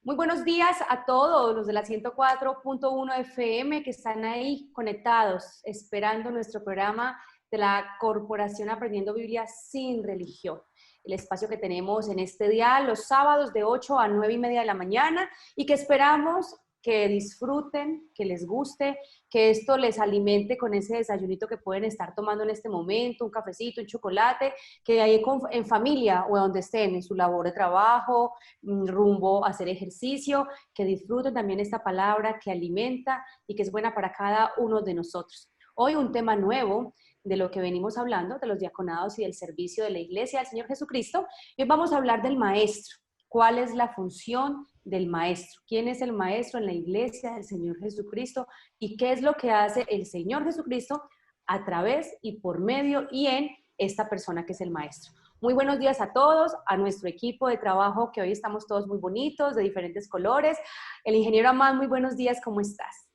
Muy buenos días a todos los de la 104.1 FM que están ahí conectados, esperando nuestro programa de la Corporación Aprendiendo Biblia sin Religión. El espacio que tenemos en este día los sábados de 8 a 9:30 de la mañana y que esperamos que disfruten, que les guste, que esto les alimente con ese desayunito que pueden estar tomando en este momento, un cafecito, un chocolate, que hay en familia o donde estén, en su labor de trabajo, rumbo a hacer ejercicio, que disfruten también esta palabra que alimenta y que es buena para cada uno de nosotros. Hoy un tema nuevo de lo que venimos hablando, de los diaconados y del servicio de la Iglesia del Señor Jesucristo. Y hoy vamos a hablar del maestro. ¿Cuál es la función del maestro? ¿Quién es el maestro en la Iglesia del Señor Jesucristo? ¿Y qué es lo que hace el Señor Jesucristo a través y por medio y en esta persona que es el maestro? Muy buenos días a todos, a nuestro equipo de trabajo, que hoy estamos todos muy bonitos, de diferentes colores. El ingeniero Amán, muy buenos días, ¿cómo estás?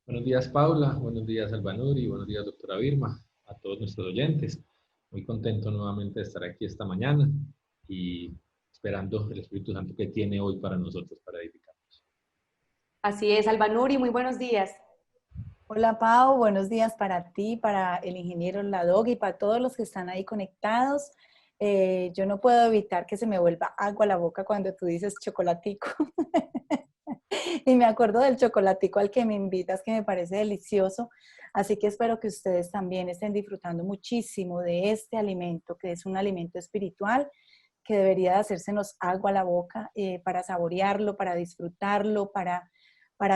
Buenos días, Paula. Buenos días, Albanuri. Buenos días, doctora Vilma. A todos nuestros oyentes. Muy contento nuevamente de estar aquí esta mañana y esperando el Espíritu Santo que tiene hoy para nosotros, para edificarnos. Así es, Albanuri, muy buenos días. Hola Pau, buenos días para ti, para el ingeniero Ladog y para todos los que están ahí conectados. Yo no puedo evitar que se me vuelva agua a la boca cuando tú dices chocolatico. Y me acuerdo del chocolatico al que me invitas, que me parece delicioso. Así que espero que ustedes también estén disfrutando muchísimo de este alimento, que es un alimento espiritual, que debería de hacérsenos agua a la boca para saborearlo, para disfrutarlo, para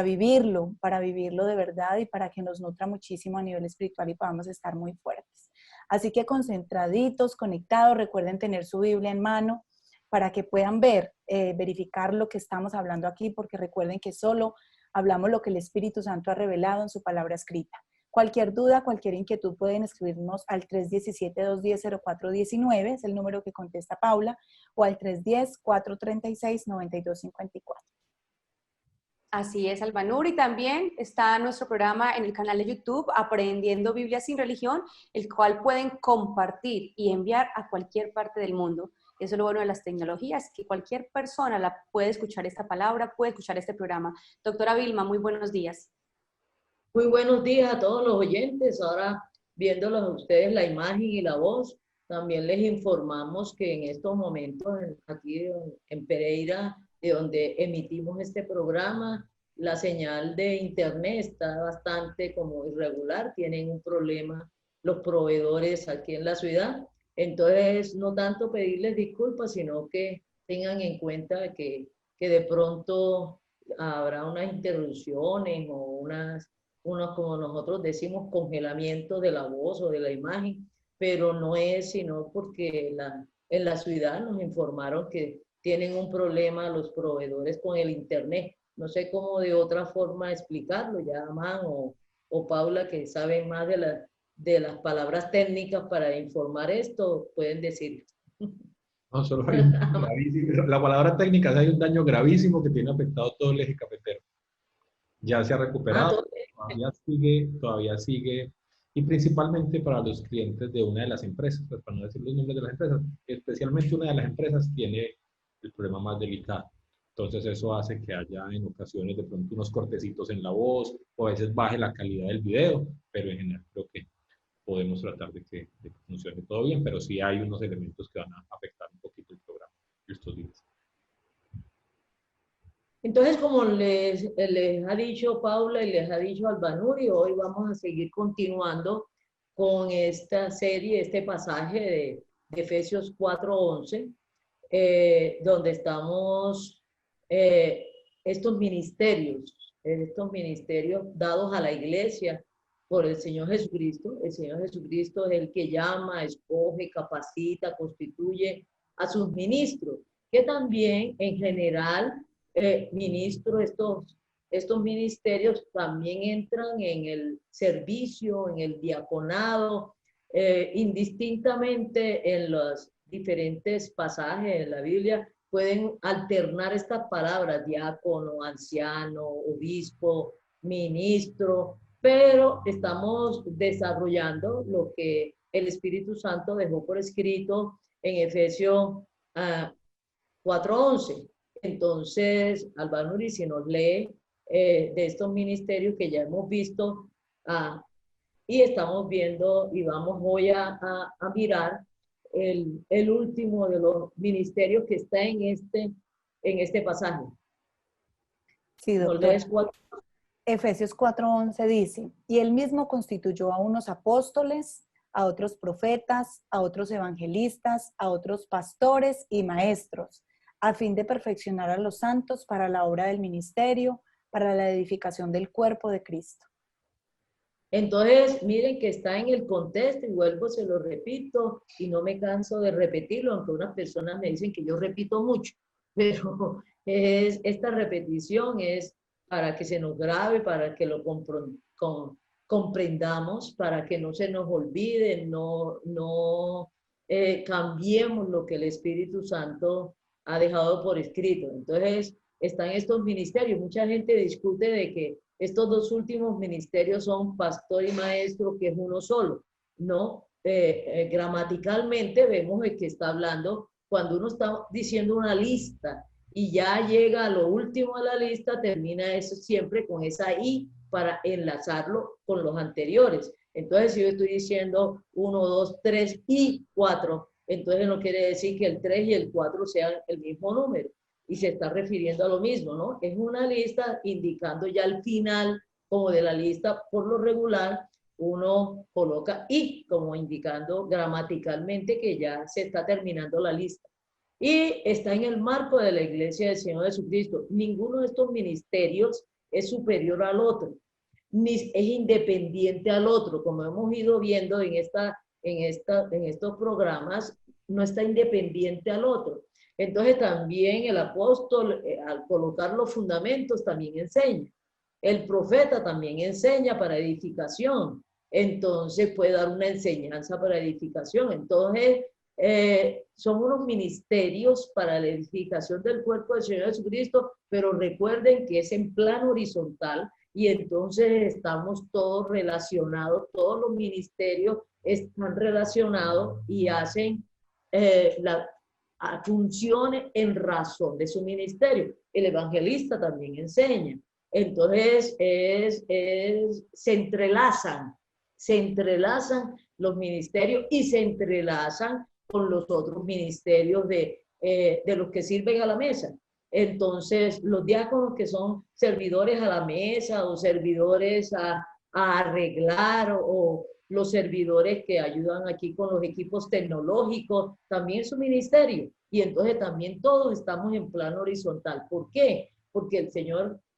vivirlo de verdad y para que nos nutra muchísimo a nivel espiritual y podamos estar muy fuertes. Así que concentraditos, conectados, recuerden tener su Biblia en mano para que puedan ver, verificar lo que estamos hablando aquí, porque recuerden que solo hablamos lo que el Espíritu Santo ha revelado en su palabra escrita. Cualquier duda, cualquier inquietud pueden escribirnos al 317-210-0419, es el número que contesta Paula, o al 310-436-9254. Así es, Albanuri. También está nuestro programa en el canal de YouTube, Aprendiendo Biblia sin Religión, el cual pueden compartir y enviar a cualquier parte del mundo. Eso es lo bueno de las tecnologías, que cualquier persona la puede escuchar esta palabra, puede escuchar este programa. Doctora Vilma, muy buenos días. Muy buenos días a todos los oyentes. Ahora, viéndolos a ustedes la imagen y la voz, también les informamos que en estos momentos, aquí en Pereira, de donde emitimos este programa, la señal de internet está bastante como irregular, tienen un problema los proveedores aquí en la ciudad. Entonces, no tanto pedirles disculpas, sino que tengan en cuenta que de pronto habrá unas interrupciones o unos, como nosotros decimos, congelamiento de la voz o de la imagen, pero no es sino porque en la ciudad nos informaron que tienen un problema los proveedores con el internet. No sé cómo de otra forma explicarlo, ya Amán o Paula, que saben más de las palabras técnicas para informar esto, pueden decir. No, solo hay un daño gravísimo. La palabra técnica es hay un daño gravísimo que tiene afectado todo el eje cafetero. Ya se ha recuperado, todavía sigue, y principalmente para los clientes de una de las empresas, pues para no decir los nombres de las empresas, especialmente una de las empresas tiene el problema más delicado. Entonces eso hace que haya en ocasiones de pronto unos cortecitos en la voz, o a veces baje la calidad del video, pero en general creo que podemos tratar de que funcione todo bien, pero sí hay unos elementos que van a afectar un poquito el programa estos días. Entonces, como les ha dicho Paula y les ha dicho Albanuri, hoy vamos a seguir continuando con esta serie, este pasaje de Efesios 4:11, donde estamos estos ministerios dados a la iglesia por el Señor Jesucristo. El Señor Jesucristo es el que llama, escoge, capacita, constituye a sus ministros, que también en general estos ministerios también entran en el servicio, en el diaconado, indistintamente en los diferentes pasajes de la Biblia pueden alternar estas palabras: diácono, anciano, obispo, ministro, pero estamos desarrollando lo que el Espíritu Santo dejó por escrito en Efesios 4:11. Entonces, Álvaro, si nos lee de estos ministerios que ya hemos visto y estamos viendo y vamos hoy a mirar el último de los ministerios que está en este pasaje. Sí, doctor. ¿No lees cuál? Efesios 4:11 dice, y él mismo constituyó a unos apóstoles, a otros profetas, a otros evangelistas, a otros pastores y maestros, a fin de perfeccionar a los santos para la obra del ministerio, para la edificación del cuerpo de Cristo. Entonces, miren que está en el contexto, y vuelvo, se lo repito, y no me canso de repetirlo, aunque unas personas me dicen que yo repito mucho, pero esta repetición es para que se nos grabe, para que lo comprendamos, para que no se nos olvide, no cambiemos lo que el Espíritu Santo ha dejado por escrito. Entonces, están estos ministerios. Mucha gente discute de que estos dos últimos ministerios son pastor y maestro, que es uno solo. No, gramaticalmente vemos el que está hablando cuando uno está diciendo una lista y ya llega a lo último de la lista, termina eso siempre con esa I para enlazarlo con los anteriores. Entonces, si yo estoy diciendo 1, 2, 3 y 4, entonces no quiere decir que el 3 y el 4 sean el mismo número. Y se está refiriendo a lo mismo, ¿no? Es una lista indicando ya el final, como de la lista, por lo regular, uno coloca y, como indicando gramaticalmente que ya se está terminando la lista. Y está en el marco de la Iglesia del Señor Jesucristo. Ninguno de estos ministerios es superior al otro, ni es independiente al otro, como hemos ido viendo en estos programas, no está independiente al otro. Entonces también el apóstol, al colocar los fundamentos, también enseña. El profeta también enseña para edificación. Entonces puede dar una enseñanza para edificación. Entonces son unos ministerios para la edificación del cuerpo del Señor Jesucristo, pero recuerden que es en plano horizontal y entonces estamos todos relacionados, todos los ministerios están relacionados y hacen funciones en razón de su ministerio. El evangelista también enseña. Entonces, se entrelazan los ministerios y se entrelazan con los otros ministerios de los que sirven a la mesa. Entonces, los diáconos que son servidores a la mesa o servidores a arreglar o los servidores que ayudan aquí con los equipos tecnológicos, también es su ministerio. Y entonces también todos estamos en plano horizontal. ¿Por qué? Porque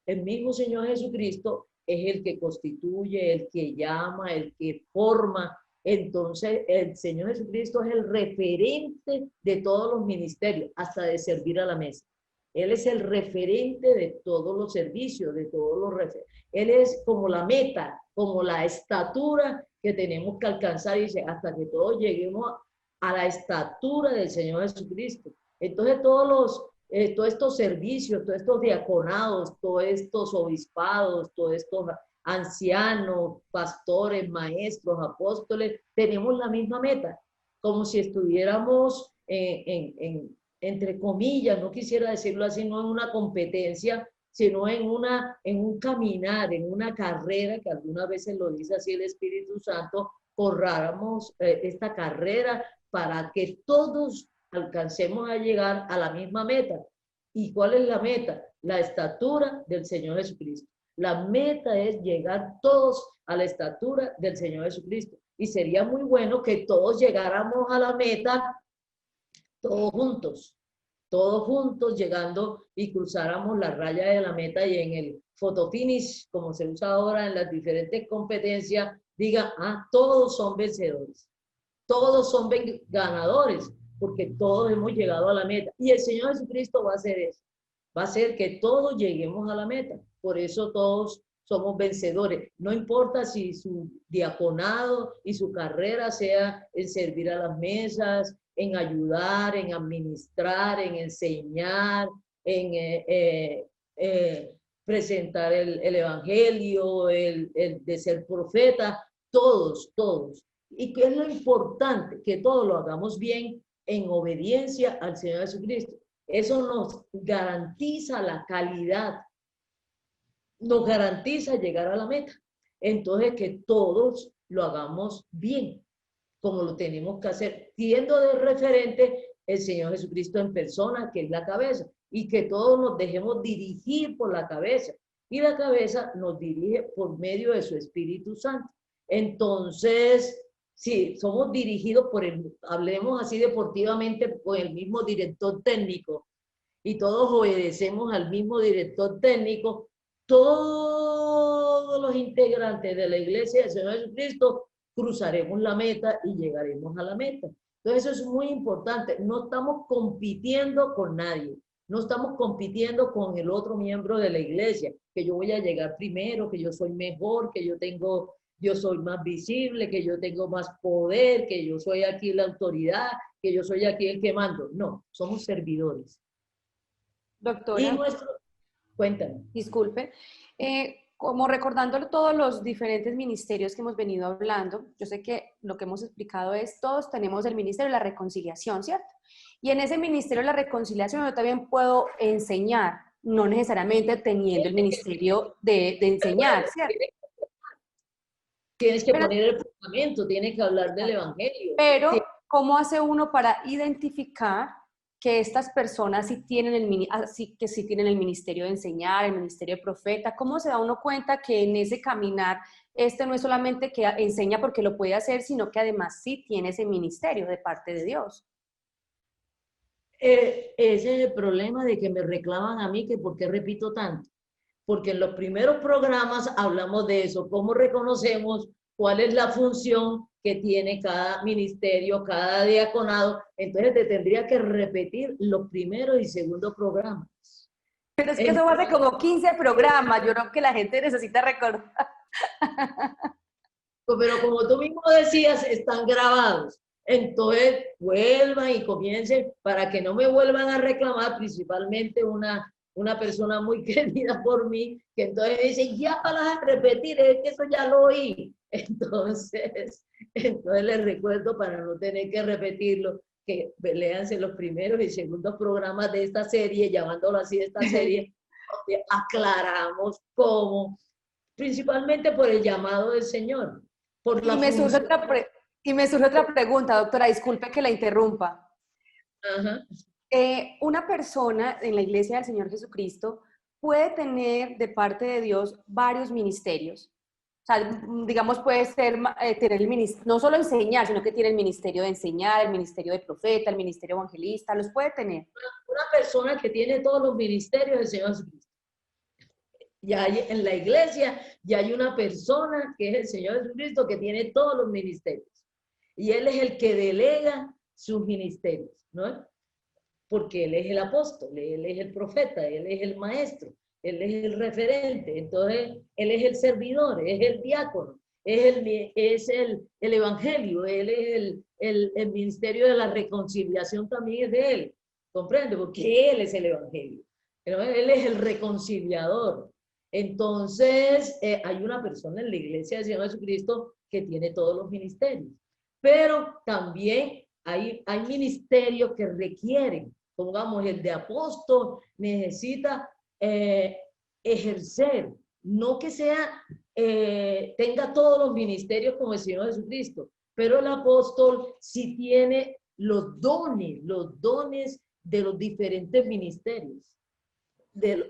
el mismo Señor Jesucristo es el que constituye, el que llama, el que forma. Entonces el Señor Jesucristo es el referente de todos los ministerios, hasta de servir a la mesa. Él es el referente de todos los servicios, de todos los referentes. Él es como la meta, como la estatura que tenemos que alcanzar, y dice, hasta que todos lleguemos a la estatura del Señor Jesucristo. Entonces todos estos servicios, todos estos diaconados, todos estos obispados, todos estos ancianos, pastores, maestros, apóstoles, tenemos la misma meta, como si estuviéramos entre comillas, no quisiera decirlo así, no en una competencia, sino en un caminar, en una carrera, que algunas veces lo dice así el Espíritu Santo, corramos esta carrera para que todos alcancemos a llegar a la misma meta. ¿Y cuál es la meta? La estatura del Señor Jesucristo. La meta es llegar todos a la estatura del Señor Jesucristo. Y sería muy bueno que todos llegáramos a la meta, todos juntos llegando y cruzáramos la raya de la meta y en el fotofinish, como se usa ahora en las diferentes competencias, diga, todos son vencedores, todos son ganadores, porque todos hemos llegado a la meta. Y el Señor Jesucristo va a hacer eso, va a hacer que todos lleguemos a la meta. Por eso todos somos vencedores. No importa si su diaconado y su carrera sea en servir a las mesas, en ayudar, en administrar, en enseñar, en presentar el evangelio, el de ser profeta, todos. ¿Y qué es lo importante? Que todos lo hagamos bien en obediencia al Señor Jesucristo. Eso nos garantiza la calidad, nos garantiza llegar a la meta. Entonces, que todos lo hagamos bien, como lo tenemos que hacer, siendo de referente el Señor Jesucristo en persona, que es la cabeza, y que todos nos dejemos dirigir por la cabeza, y la cabeza nos dirige por medio de su Espíritu Santo. Entonces, si somos dirigidos por el, hablemos así deportivamente, por el mismo director técnico, y todos obedecemos al mismo director técnico, todos los integrantes de la iglesia del Señor Jesucristo cruzaremos la meta y llegaremos a la meta. Entonces eso es muy importante. No estamos compitiendo con nadie. No estamos compitiendo con el otro miembro de la iglesia, que yo voy a llegar primero, que yo soy mejor, que yo soy más visible, que yo tengo más poder, que yo soy aquí la autoridad, que yo soy aquí el que mando. No, somos servidores. Doctora. Y cuéntame. Disculpe. Como recordando todos los diferentes ministerios que hemos venido hablando, yo sé que lo que hemos explicado es, todos tenemos el ministerio de la reconciliación, ¿cierto? Y en ese ministerio de la reconciliación yo también puedo enseñar, no necesariamente teniendo el ministerio de enseñar, ¿cierto? Tienes que poner el fundamento, tienes que hablar del evangelio. Pero, ¿cómo hace uno para identificar que estas personas sí tienen el ministerio de enseñar, el ministerio de profeta? ¿Cómo se da uno cuenta que en ese caminar, no es solamente que enseña porque lo puede hacer, sino que además sí tiene ese ministerio de parte de Dios? Ese es el problema de que me reclaman a mí que por qué repito tanto. Porque en los primeros programas hablamos de eso, cómo reconocemos cuál es la función que tiene cada ministerio, cada diaconado. Entonces te tendría que repetir los primeros y segundos programas. Pero es que eso hace como 15 programas, yo creo que la gente necesita recordar. Pero como tú mismo decías, están grabados. Entonces vuelvan y comiencen para que no me vuelvan a reclamar, principalmente una persona muy querida por mí, que entonces dice, ya para repetir, es que eso ya lo oí. Entonces les recuerdo para no tener que repetirlo, que léanse los primeros y segundos programas de esta serie, llamándolo así esta serie, donde aclaramos cómo, principalmente por el llamado del Señor. Por la y me surge otra pregunta, doctora, disculpe que la interrumpa. Ajá. Una persona en la iglesia del Señor Jesucristo puede tener de parte de Dios varios ministerios. O sea, digamos, puede ser, tener el ministerio, no solo enseñar, sino que tiene el ministerio de enseñar, el ministerio de profeta, el ministerio evangelista, los puede tener. Una persona que tiene todos los ministerios del Señor Jesucristo. Ya hay, en la iglesia ya hay una persona que es el Señor Jesucristo que tiene todos los ministerios. Y Él es el que delega sus ministerios, ¿no? Porque Él es el apóstol, Él es el profeta, Él es el maestro, Él es el referente. Entonces, Él es el servidor, es el diácono, es el evangelio, Él es el ministerio de la reconciliación también es de Él. ¿Comprende? Porque Él es el evangelio. Él es el reconciliador. Entonces, hay una persona en la iglesia del Señor Jesucristo que tiene todos los ministerios. Pero también hay ministerios que requieren, pongamos, el de apóstol necesita ejercer, no que tenga todos los ministerios como el Señor Jesucristo, pero el apóstol sí tiene los dones de los diferentes ministerios.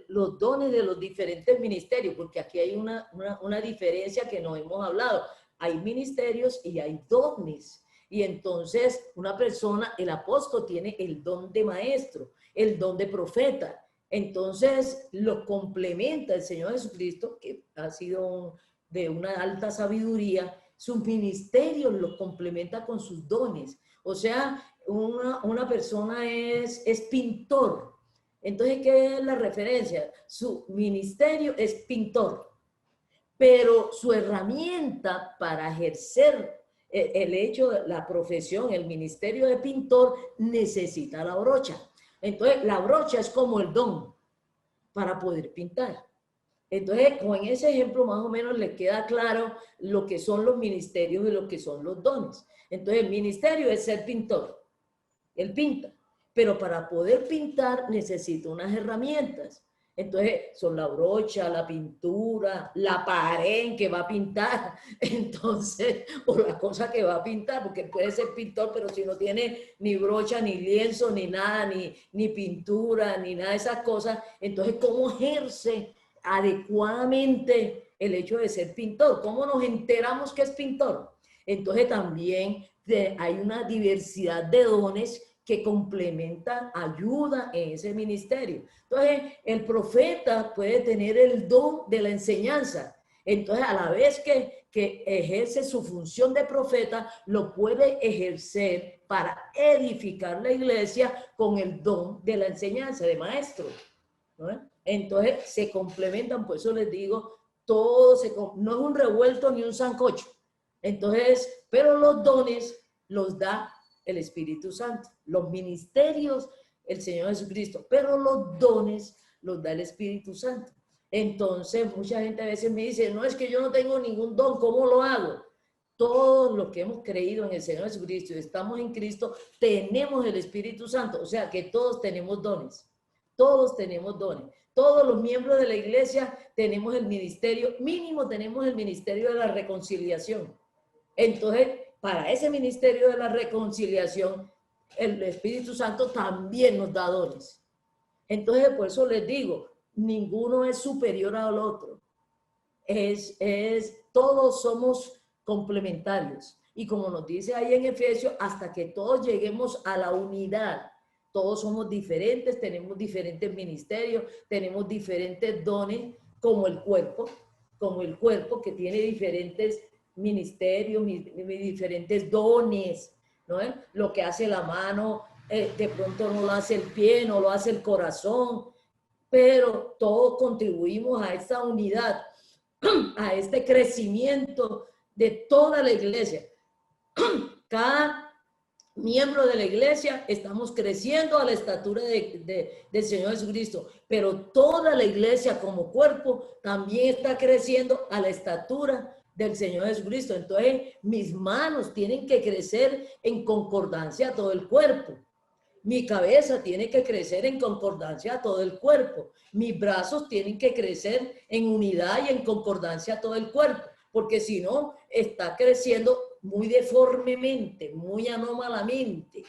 Los dones de los diferentes ministerios, porque aquí hay una diferencia que no hemos hablado. Hay ministerios y hay dones. Y entonces una persona, el apóstol tiene el don de maestro, el don de profeta. Entonces lo complementa el Señor Jesucristo, que ha sido de una alta sabiduría. Sus ministerios los complementa con sus dones. O sea, una persona es pintor. Entonces, ¿qué es la referencia? Su ministerio es pintor, pero su herramienta para ejercer el hecho, la profesión, el ministerio de pintor, necesita la brocha. Entonces, la brocha es como el don para poder pintar. Entonces, con ese ejemplo más o menos le queda claro lo que son los ministerios y lo que son los dones. Entonces, el ministerio es ser pintor. Él pinta. pero para poder pintar necesito unas herramientas. Entonces, son la brocha, la pintura, la pared en que va a pintar, entonces, o la cosa que va a pintar, porque puede ser pintor, pero si no tiene ni brocha, ni lienzo, ni nada, ni pintura, ni nada de esas cosas, entonces, ¿cómo ejerce adecuadamente el hecho de ser pintor? ¿Cómo nos enteramos que es pintor? Entonces, también hay una diversidad de dones que complementan, ayuda en ese ministerio. Entonces, el profeta puede tener el don de la enseñanza. Entonces, a la vez que ejerce su función de profeta, lo puede ejercer para edificar la iglesia con el don de la enseñanza, de maestro, ¿no? Entonces, se complementan, por eso les digo, todo no es un revuelto ni un sancocho. Entonces, pero los dones los da el Espíritu Santo, los ministerios, el Señor Jesucristo, pero los dones los da el Espíritu Santo. Entonces, mucha gente a veces me dice, no, es que yo no tengo ningún don, ¿cómo lo hago? Todos los que hemos creído en el Señor Jesucristo y estamos en Cristo, tenemos el Espíritu Santo, o sea que todos tenemos dones, todos tenemos dones. Todos los miembros de la iglesia tenemos el ministerio, mínimo tenemos el ministerio de la reconciliación. Entonces, para ese ministerio de la reconciliación, el Espíritu Santo también nos da dones. Entonces, por eso les digo, ninguno es superior al otro. Todos somos complementarios. Y como nos dice ahí en Efesios, hasta que todos lleguemos a la unidad. Todos somos diferentes, tenemos diferentes ministerios, tenemos diferentes dones, como el cuerpo que tiene diferentes ministerios, diferentes dones, ¿no? Lo que hace la mano, de pronto no lo hace el pie, no lo hace el corazón, pero todos contribuimos a esta unidad, a este crecimiento de toda la iglesia. Cada miembro de la iglesia estamos creciendo a la estatura del Señor Jesucristo, pero toda la iglesia como cuerpo también está creciendo a la estatura del Señor Jesucristo. Entonces, mis manos tienen que crecer en concordancia a todo el cuerpo. Mi cabeza tiene que crecer en concordancia a todo el cuerpo. Mis brazos tienen que crecer en unidad y en concordancia a todo el cuerpo, porque si no, está creciendo muy deformemente, muy anómalamente.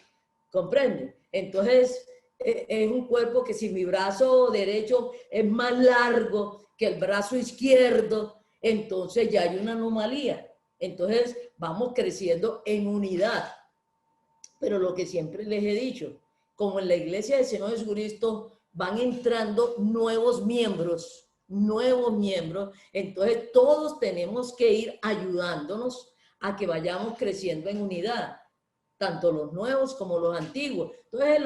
¿Comprenden? Entonces, es un cuerpo que si mi brazo derecho es más largo que el brazo izquierdo, entonces ya hay una anomalía. Entonces, vamos creciendo en unidad. Pero lo que siempre les he dicho, como en la iglesia del Señor Jesucristo van entrando nuevos miembros, entonces todos tenemos que ir ayudándonos a que vayamos creciendo en unidad, tanto los nuevos como los antiguos. Entonces,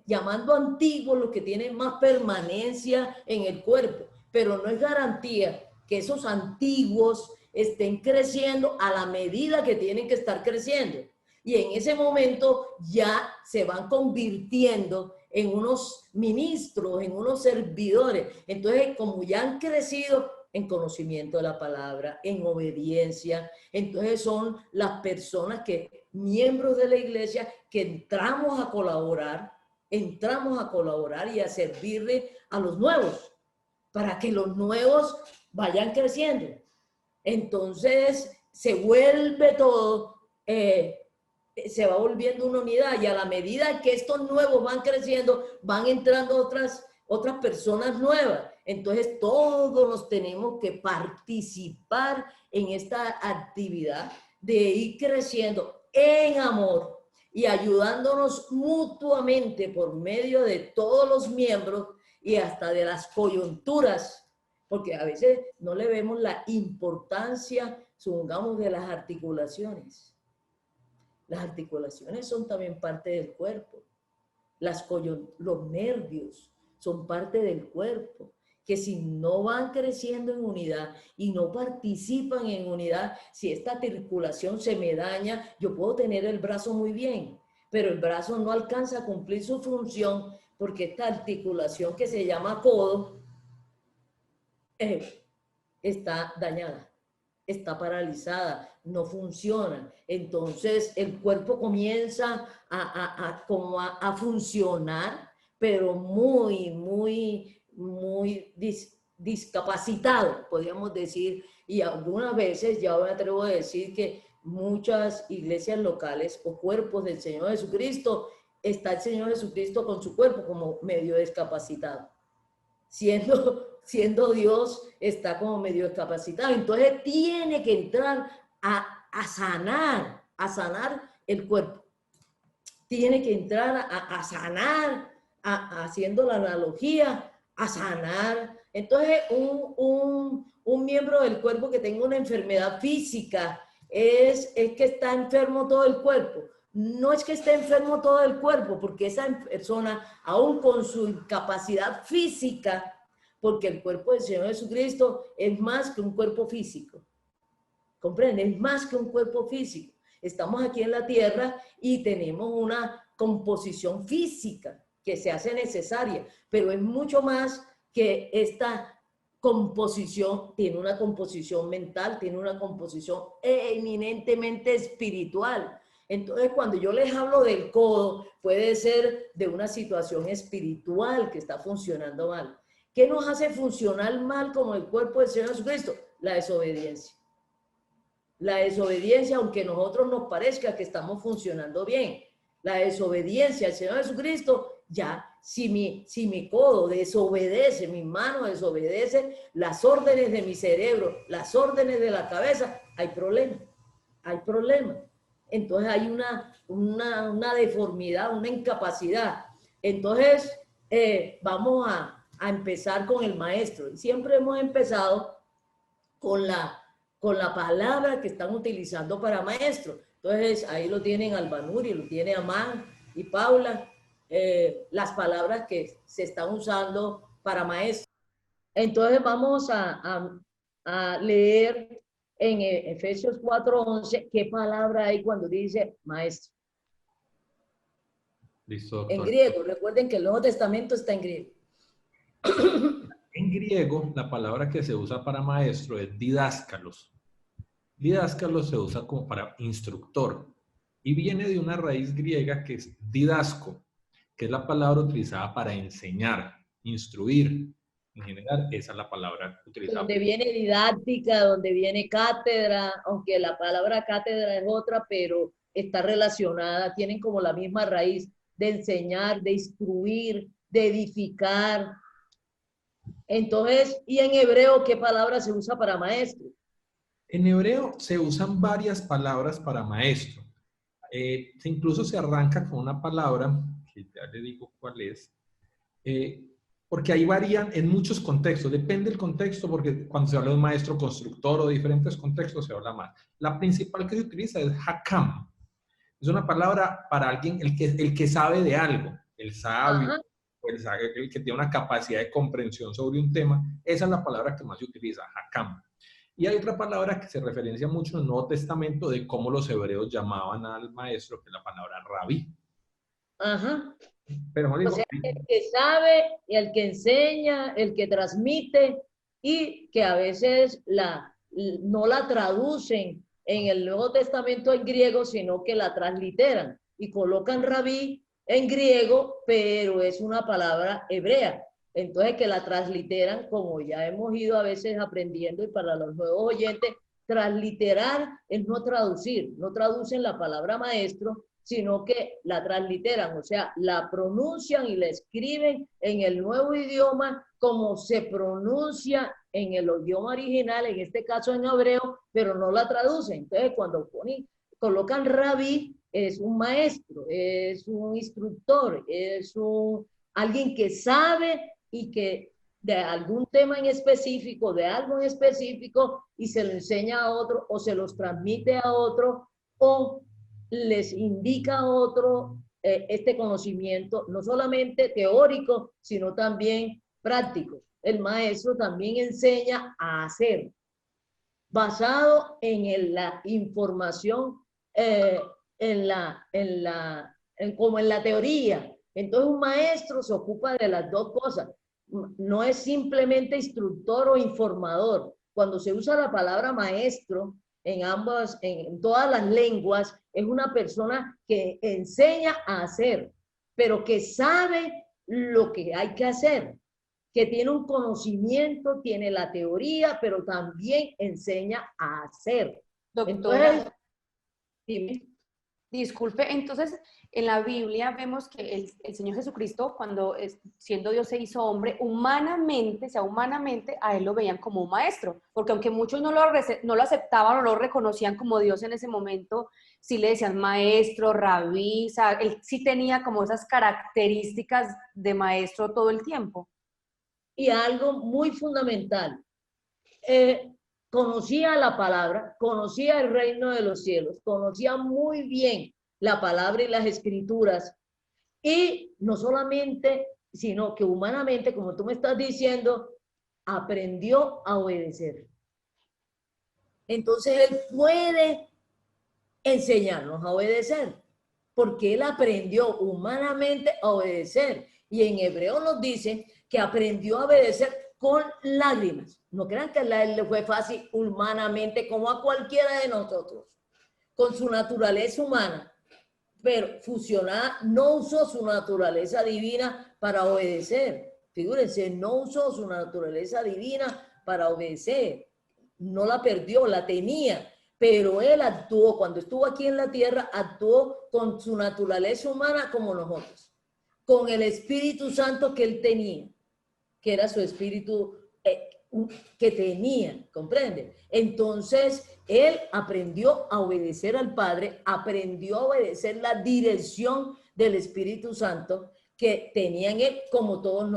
llamando antiguos los que tienen más permanencia en el cuerpo, pero no es garantía que esos antiguos estén creciendo a la medida que tienen que estar creciendo. Y en ese momento ya se van convirtiendo en unos ministros, en unos servidores. Entonces, como ya han crecido en conocimiento de la palabra, en obediencia, entonces son las personas que, miembros de la iglesia, que entramos a colaborar y a servirle a los nuevos, para que los nuevos vayan creciendo. Entonces, se vuelve todo... se va volviendo una unidad, y a la medida que estos nuevos van creciendo, van entrando otras personas nuevas. Entonces todos nos tenemos que participar en esta actividad de ir creciendo en amor y ayudándonos mutuamente por medio de todos los miembros y hasta de las coyunturas, porque a veces no le vemos la importancia, supongamos, de las articulaciones. Las articulaciones son también parte del cuerpo. Los nervios son parte del cuerpo, que si no van creciendo en unidad y no participan en unidad, si esta articulación se me daña, yo puedo tener el brazo muy bien, pero el brazo no alcanza a cumplir su función porque esta articulación que se llama codo está dañada. está paralizada, no funciona. Entonces el cuerpo comienza a funcionar, pero muy discapacitado, podríamos decir. Y algunas veces, ya me atrevo a decir que muchas iglesias locales o cuerpos del Señor Jesucristo, está el Señor Jesucristo con su cuerpo como medio discapacitado. Siendo Dios, está como medio discapacitado. Entonces tiene que entrar a sanar el cuerpo. Tiene que entrar a sanar, haciendo la analogía, a sanar. Entonces, un miembro del cuerpo que tenga una enfermedad física es que está enfermo todo el cuerpo. No es que esté enfermo todo el cuerpo, porque esa persona, aún con su incapacidad física, porque el cuerpo del Señor Jesucristo es más que un cuerpo físico. ¿Comprende? Es más que un cuerpo físico. Estamos aquí en la tierra y tenemos una composición física que se hace necesaria, pero es mucho más que esta composición. Tiene una composición mental, tiene una composición eminentemente espiritual. Entonces, cuando yo les hablo del codo, puede ser de una situación espiritual que está funcionando mal. ¿Qué nos hace funcionar mal como el cuerpo del Señor Jesucristo? La desobediencia. La desobediencia, aunque a nosotros nos parezca que estamos funcionando bien. La desobediencia al Señor Jesucristo, ya, si mi codo desobedece, mi mano desobedece las órdenes de mi cerebro, las órdenes de la cabeza, hay problema. Hay problema. Entonces hay una deformidad, una incapacidad. Entonces, vamos a empezar con el maestro. Siempre hemos empezado con la palabra que están utilizando para maestro. Entonces, ahí lo tienen Albanuri, lo tiene Amán y Paula, las palabras que se están usando para maestro. Entonces, vamos a leer en Efesios 4:11 qué palabra hay cuando dice maestro. Listo, doctor. En griego, recuerden que el Nuevo Testamento está en griego. En griego, la palabra que se usa para maestro es didáskalos. Didáskalos se usa como para instructor y viene de una raíz griega que es didasco, que es la palabra utilizada para enseñar, instruir. En general, esa es la palabra utilizada. Donde viene didáctica, donde viene cátedra, aunque la palabra cátedra es otra, pero está relacionada, tienen como la misma raíz de enseñar, de instruir, de edificar. Entonces, ¿y en hebreo qué palabra se usa para maestro? En hebreo se usan varias palabras para maestro. Incluso se arranca con una palabra, que ya le digo cuál es, porque ahí varían en muchos contextos. Depende del contexto, porque cuando se habla de un maestro constructor o de diferentes contextos se habla más. La principal que se utiliza es hakam. Es una palabra para alguien, el que sabe de algo, el sabio, el que tiene una capacidad de comprensión sobre un tema. Esa es la palabra que más se utiliza, hakam. Y hay otra palabra que se referencia mucho en el Nuevo Testamento de cómo los hebreos llamaban al maestro, que es la palabra rabí. Ajá. Pero, o sea, el que sabe, el que enseña, el que transmite, y que a veces no la traducen en el Nuevo Testamento en griego, sino que la transliteran y colocan rabí en griego, pero es una palabra hebrea. Entonces, que la transliteran, como ya hemos ido a veces aprendiendo, y para los nuevos oyentes, transliterar es no traducir, no traducen la palabra maestro, sino que la transliteran, o sea, la pronuncian y la escriben en el nuevo idioma como se pronuncia en el idioma original, en este caso en hebreo, pero no la traducen. Entonces, cuando colocan rabí, es un maestro, es un instructor, es alguien que sabe y que de algún tema en específico, de algo en específico, y se lo enseña a otro, o se los transmite a otro, o les indica a otro este conocimiento, no solamente teórico, sino también práctico. El maestro también enseña a hacer, basado en la información, como en la teoría. Entonces un maestro se ocupa de las dos cosas. No es simplemente instructor o informador, cuando se usa la palabra maestro en todas las lenguas, es una persona que enseña a hacer, pero que sabe lo que hay que hacer, que tiene un conocimiento, tiene la teoría, pero también enseña a hacer. Doctora, Entonces, dime. disculpe, entonces en la Biblia vemos que el Señor Jesucristo, cuando siendo Dios se hizo hombre, humanamente, o sea, humanamente a él lo veían como un maestro, porque aunque muchos no lo aceptaban o no lo reconocían como Dios en ese momento, sí le decían maestro, rabí, o sea, él sí tenía como esas características de maestro todo el tiempo. Y algo muy fundamental, conocía la palabra, conocía el reino de los cielos, conocía muy bien la palabra y las escrituras, y no solamente, sino que humanamente, como tú me estás diciendo, aprendió a obedecer. Entonces él puede enseñarnos a obedecer, porque él aprendió humanamente a obedecer. Y en hebreo nos dice que aprendió a obedecer con lágrimas. No crean que a él le fue fácil humanamente, como a cualquiera de nosotros, con su naturaleza humana, pero fusionada, no usó su naturaleza divina para obedecer. Figúrense, no usó su naturaleza divina para obedecer. No la perdió, la tenía, pero él actuó, cuando estuvo aquí en la tierra, actuó con su naturaleza humana como nosotros, con el Espíritu Santo que él tenía, que era su espíritu que tenía, ¿comprende? Entonces, él aprendió a obedecer al Padre, aprendió a obedecer la dirección del Espíritu Santo que tenía en él, como todos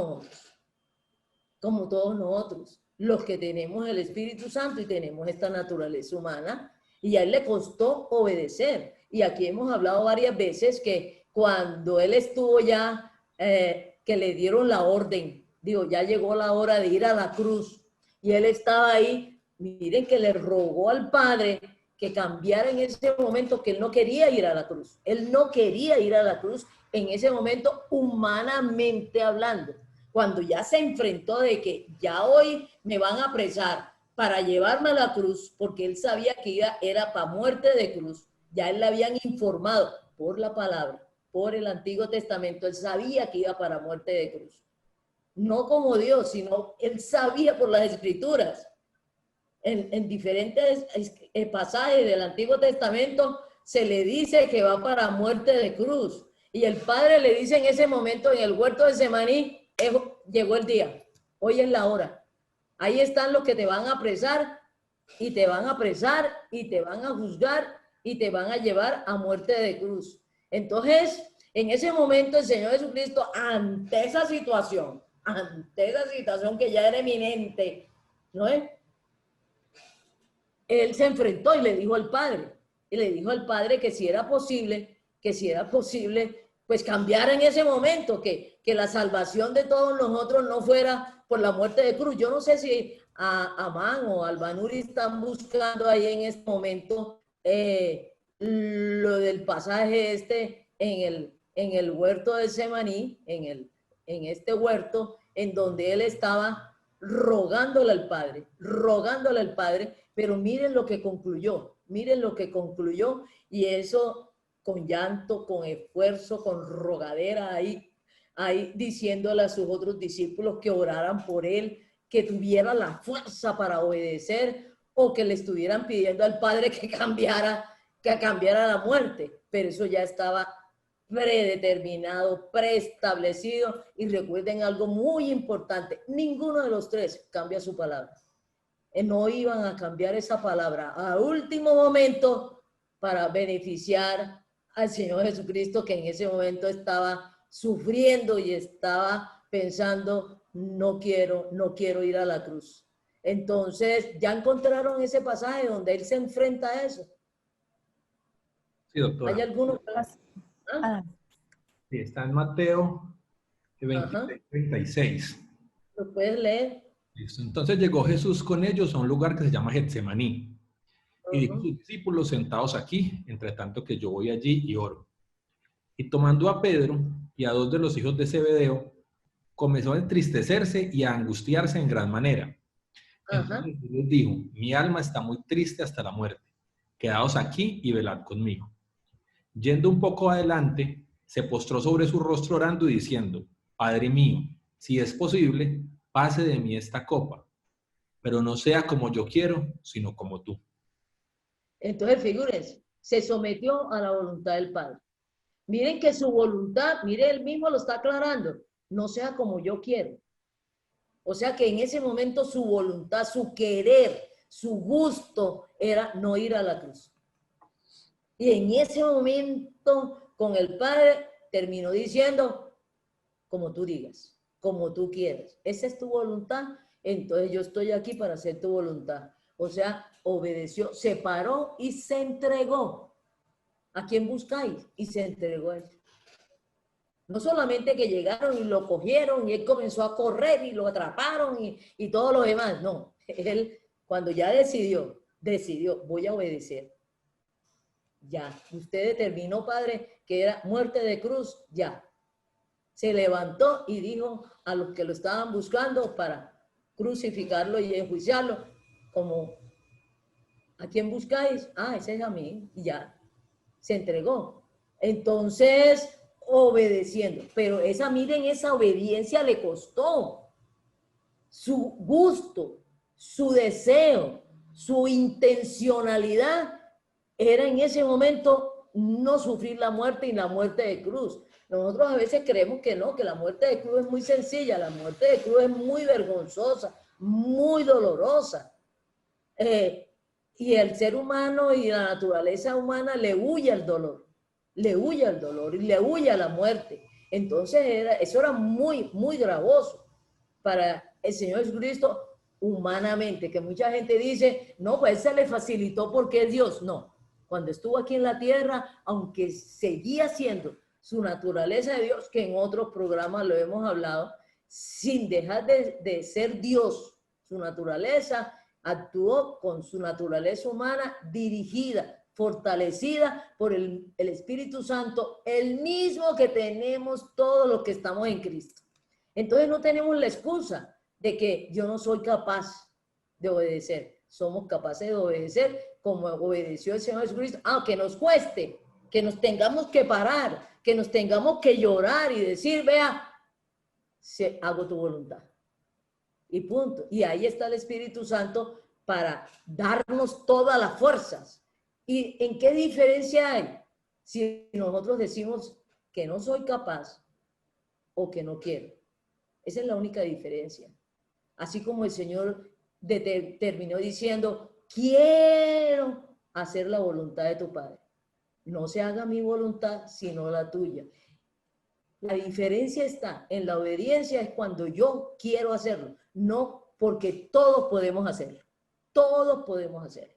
nosotros, los que tenemos el Espíritu Santo y tenemos esta naturaleza humana, y a él le costó obedecer. Y aquí hemos hablado varias veces que cuando él estuvo ya, que le dieron la orden, digo, ya llegó la hora de ir a la cruz, y él estaba ahí, miren que le rogó al Padre que cambiara en ese momento, que él no quería ir a la cruz. Él no quería ir a la cruz en ese momento, humanamente hablando. Cuando ya se enfrentó de que ya hoy me van a apresar para llevarme a la cruz, porque él sabía que era para muerte de cruz, ya él le habían informado por la palabra, por el Antiguo Testamento, él sabía que iba para muerte de cruz. No como Dios, sino él sabía por las Escrituras. En diferentes pasajes del Antiguo Testamento se le dice que va para muerte de cruz. Y el Padre le dice en ese momento en el huerto de Semaní, llegó el día, hoy es la hora. Ahí están los que te van a apresar y te van a apresar y te van a juzgar y te van a llevar a muerte de cruz. Entonces, en ese momento el Señor Jesucristo, ante esa situación que ya era eminente, ¿no es? Él se enfrentó y le dijo al Padre, que si era posible, pues cambiar en ese momento, que la salvación de todos nosotros no fuera por la muerte de cruz. Yo no sé si a Amán o Albanuri están buscando ahí en este momento lo del pasaje en el huerto de Semaní, en este huerto, en donde él estaba rogándole al Padre, pero miren lo que concluyó, y eso con llanto, con esfuerzo, con rogadera ahí diciéndole a sus otros discípulos que oraran por él, que tuviera la fuerza para obedecer, o que le estuvieran pidiendo al Padre que cambiara la muerte, pero eso ya estaba predeterminado, preestablecido. Y recuerden algo muy importante, ninguno de los tres cambia su palabra. No iban a cambiar esa palabra a último momento para beneficiar al Señor Jesucristo, que en ese momento estaba sufriendo y estaba pensando, no quiero ir a la cruz. Entonces, ¿ya encontraron ese pasaje donde él se enfrenta a eso? Sí, doctora. ¿Hay alguno? Sí, está en Mateo 26:36. ¿Lo puedes leer? Listo. Entonces llegó Jesús con ellos a un lugar que se llama Getsemaní. Y dijo a sus discípulos, sentados aquí, entre tanto que yo voy allí y oro. Y tomando a Pedro y a dos de los hijos de Zebedeo, comenzó a entristecerse y a angustiarse en gran manera. Entonces Jesús dijo, mi alma está muy triste hasta la muerte. Quedaos aquí y velad conmigo. Yendo un poco adelante, se postró sobre su rostro orando y diciendo, Padre mío, si es posible, pase de mí esta copa, pero no sea como yo quiero, sino como tú. Entonces, figúrense, se sometió a la voluntad del Padre. Miren que su voluntad, mire, él mismo lo está aclarando, no sea como yo quiero. O sea que en ese momento su voluntad, su querer, su gusto era no ir a la cruz. Y en ese momento con el Padre terminó diciendo, como tú digas, como tú quieres. Esa es tu voluntad, entonces yo estoy aquí para hacer tu voluntad. O sea, obedeció, se paró y se entregó. ¿A quién buscáis? Y se entregó a él. No solamente que llegaron y lo cogieron y él comenzó a correr y lo atraparon y todo lo demás. No, él cuando ya decidió, voy a obedecer. Ya, usted determinó, Padre, que era muerte de cruz, ya. Se levantó y dijo a los que lo estaban buscando para crucificarlo y enjuiciarlo, como, ¿a quién buscáis? Ah, ese es a mí, y ya, se entregó. Entonces, obedeciendo, pero miren, esa obediencia le costó su gusto, su deseo, su intencionalidad, era en ese momento no sufrir la muerte y la muerte de cruz. Nosotros a veces creemos que no, que la muerte de cruz es muy sencilla, la muerte de cruz es muy vergonzosa, muy dolorosa. Y el ser humano y la naturaleza humana le huye al dolor, le huye al dolor y le huye a la muerte. Entonces eso era muy, muy gravoso para el Señor Jesucristo humanamente, que mucha gente dice, no, pues se le facilitó porque es Dios. No, cuando estuvo aquí en la tierra, aunque seguía siendo su naturaleza de Dios, que en otros programas lo hemos hablado, sin dejar de ser Dios, su naturaleza, actuó con su naturaleza humana dirigida, fortalecida por el Espíritu Santo, el mismo que tenemos todos los que estamos en Cristo. Entonces no tenemos la excusa de que yo no soy capaz de obedecer. Somos capaces de obedecer como obedeció el Señor Jesucristo, aunque nos cueste, que nos tengamos que parar, que nos tengamos que llorar y decir, vea, hago tu voluntad. Y punto. Y ahí está el Espíritu Santo para darnos todas las fuerzas. ¿Y en qué diferencia hay si nosotros decimos que no soy capaz o que no quiero? Esa es la única diferencia. Así como el Señor terminó diciendo, quiero hacer la voluntad de tu Padre. No se haga mi voluntad, sino la tuya. La diferencia está en la obediencia, es cuando yo quiero hacerlo, no porque todos podemos hacerlo. Todos podemos hacerlo.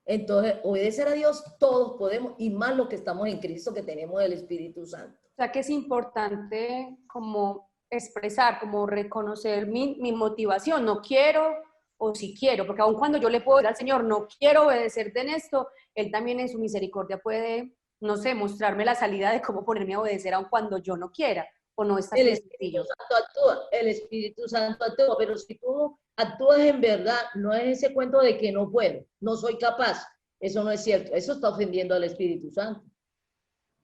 Entonces, obedecer a Dios, todos podemos, y más los que estamos en Cristo, que tenemos el Espíritu Santo. O sea que es importante como expresar, como reconocer mi motivación, no quiero o si quiero, porque aun cuando yo le puedo decir al Señor, no quiero obedecerte en esto, Él también en su misericordia puede, no sé, mostrarme la salida de cómo ponerme a obedecer aun cuando yo no quiera, o no está el Espíritu Santo actúa, el Espíritu Santo actúa, pero si tú actúas en verdad, no es ese cuento de que no puedo, no soy capaz, eso no es cierto, eso está ofendiendo al Espíritu Santo.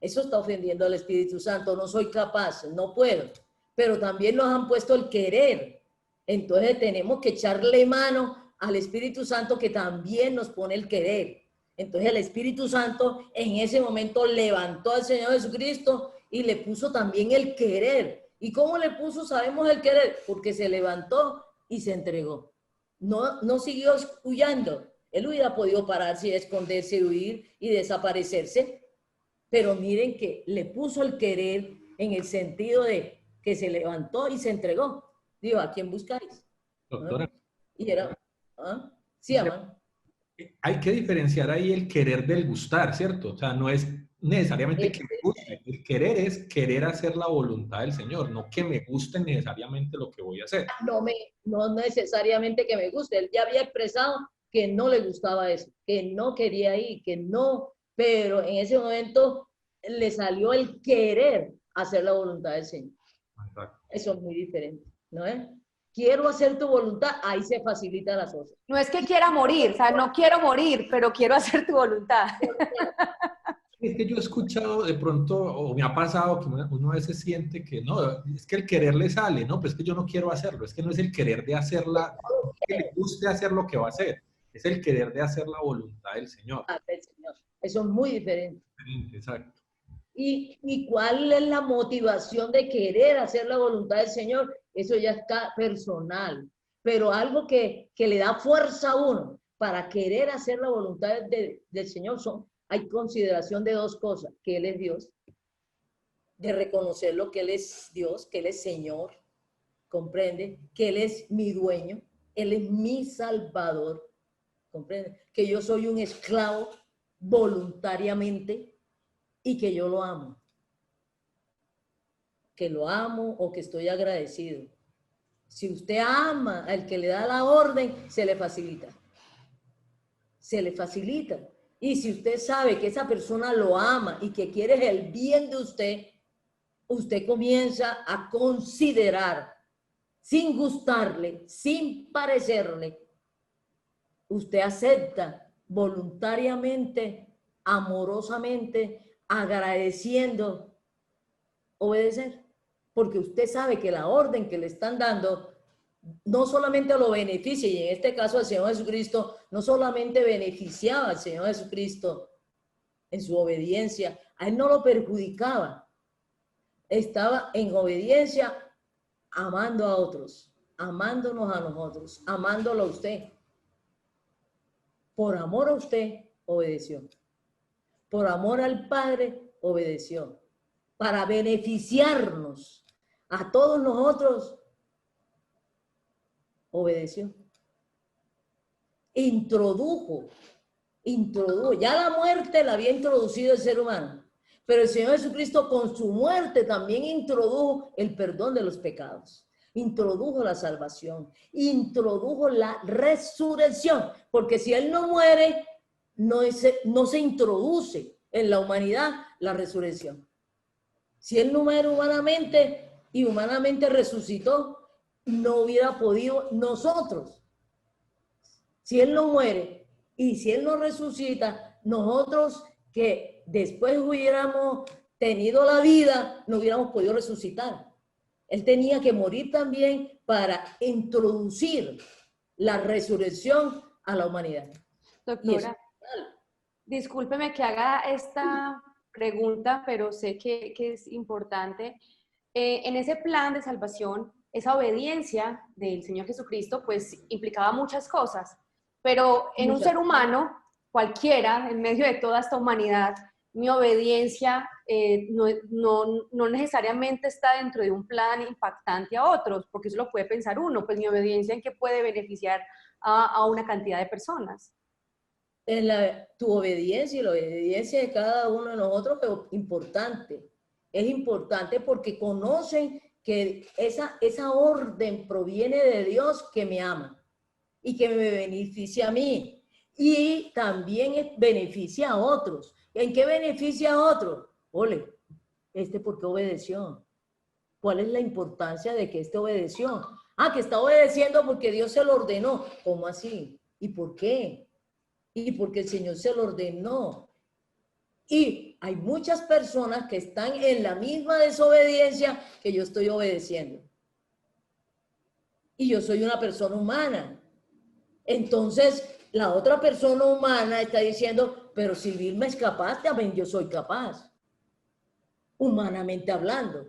Eso está ofendiendo al Espíritu Santo, no soy capaz, no puedo. Pero también nos han puesto el querer. Entonces tenemos que echarle mano al Espíritu Santo que también nos pone el querer. Entonces el Espíritu Santo en ese momento levantó al Señor Jesucristo y le puso también el querer. ¿Y cómo le puso? Sabemos el querer, porque se levantó y se entregó. No siguió huyendo. Él hubiera podido pararse y esconderse, huir y desaparecerse. Pero miren que le puso el querer en el sentido de que se levantó y se entregó. Digo, ¿a quién buscáis? Doctora. ¿No? Y era, ¿ah? Sí, Amán. Hay que diferenciar ahí el querer del gustar, ¿cierto? O sea, no es necesariamente que me guste. El querer es querer hacer la voluntad del Señor, no que me guste necesariamente lo que voy a hacer. No necesariamente que me guste. Él ya había expresado que no le gustaba eso, que no quería ir, que no, pero en ese momento le salió el querer hacer la voluntad del Señor. Exacto. Eso es muy diferente, ¿no es? quiero hacer tu voluntad, ahí se facilita las cosas. No es que quiera morir, o sea, no quiero morir, pero quiero hacer tu voluntad. Es que yo he escuchado de pronto, o me ha pasado que uno a veces siente que no, es que el querer le sale, no, pues es que yo no quiero hacerlo, es que no es el querer de hacerla, no es que le guste hacer lo que va a hacer, es el querer de hacer la voluntad del Señor. Eso es muy diferente. Exacto. ¿Y cuál es la motivación de querer hacer la voluntad del Señor? Eso ya está personal, pero algo que le da fuerza a uno para querer hacer la voluntad del Señor hay consideración de dos cosas, que Él es Dios, de reconocerlo, que Él es Dios, que Él es Señor, comprende, que Él es mi dueño, Él es mi Salvador, comprende, que yo soy un esclavo voluntariamente y que yo lo amo. Que lo amo o que estoy agradecido. Si usted ama al que le da la orden, se le facilita. Se le facilita. Y si usted sabe que esa persona lo ama y que quiere el bien de usted, usted comienza a considerar, sin gustarle, sin parecerle, usted acepta voluntariamente, amorosamente, agradeciendo, obedecer. Porque usted sabe que la orden que le están dando no solamente lo beneficia, y en este caso al Señor Jesucristo no solamente beneficiaba al Señor Jesucristo en su obediencia, a Él no lo perjudicaba. Estaba en obediencia amando a otros, amándonos a nosotros, amándolo a usted. Por amor a usted, obedeció. Por amor al Padre, obedeció. Para beneficiarnos a todos nosotros, obedeció. Introdujo, ya la muerte la había introducido el ser humano, pero el Señor Jesucristo con su muerte también introdujo el perdón de los pecados, introdujo la salvación, introdujo la resurrección, porque si Él no muere, no se introduce en la humanidad la resurrección. Si Él no muere humanamente y humanamente resucitó, no hubiera podido nosotros. Si Él no muere y si Él no resucita, nosotros que después hubiéramos tenido la vida, no hubiéramos podido resucitar. Él tenía que morir también para introducir la resurrección a la humanidad. Doctora, discúlpeme que haga esta pregunta, pero sé que es importante. En ese plan de salvación, esa obediencia del Señor Jesucristo, pues implicaba muchas cosas, pero en un ser humano, cualquiera, en medio de toda esta humanidad, mi obediencia no necesariamente está dentro de un plan impactante a otros, porque eso lo puede pensar uno, pues mi obediencia en qué puede beneficiar a una cantidad de personas. Tu obediencia y la obediencia de cada uno de nosotros es importante. Es importante porque conocen que esa orden proviene de Dios que me ama y que me beneficia a mí. Y también beneficia a otros. ¿En qué beneficia a otros? Ole, ¿por qué obedeció? ¿Cuál es la importancia de que obedeció? Ah, que está obedeciendo porque Dios se lo ordenó. ¿Cómo así? ¿Y por qué? Y porque el Señor se lo ordenó. Y hay muchas personas que están en la misma desobediencia que yo estoy obedeciendo. Y yo soy una persona humana. Entonces, la otra persona humana está diciendo, pero si Vilma es capaz, también yo soy capaz. Humanamente hablando.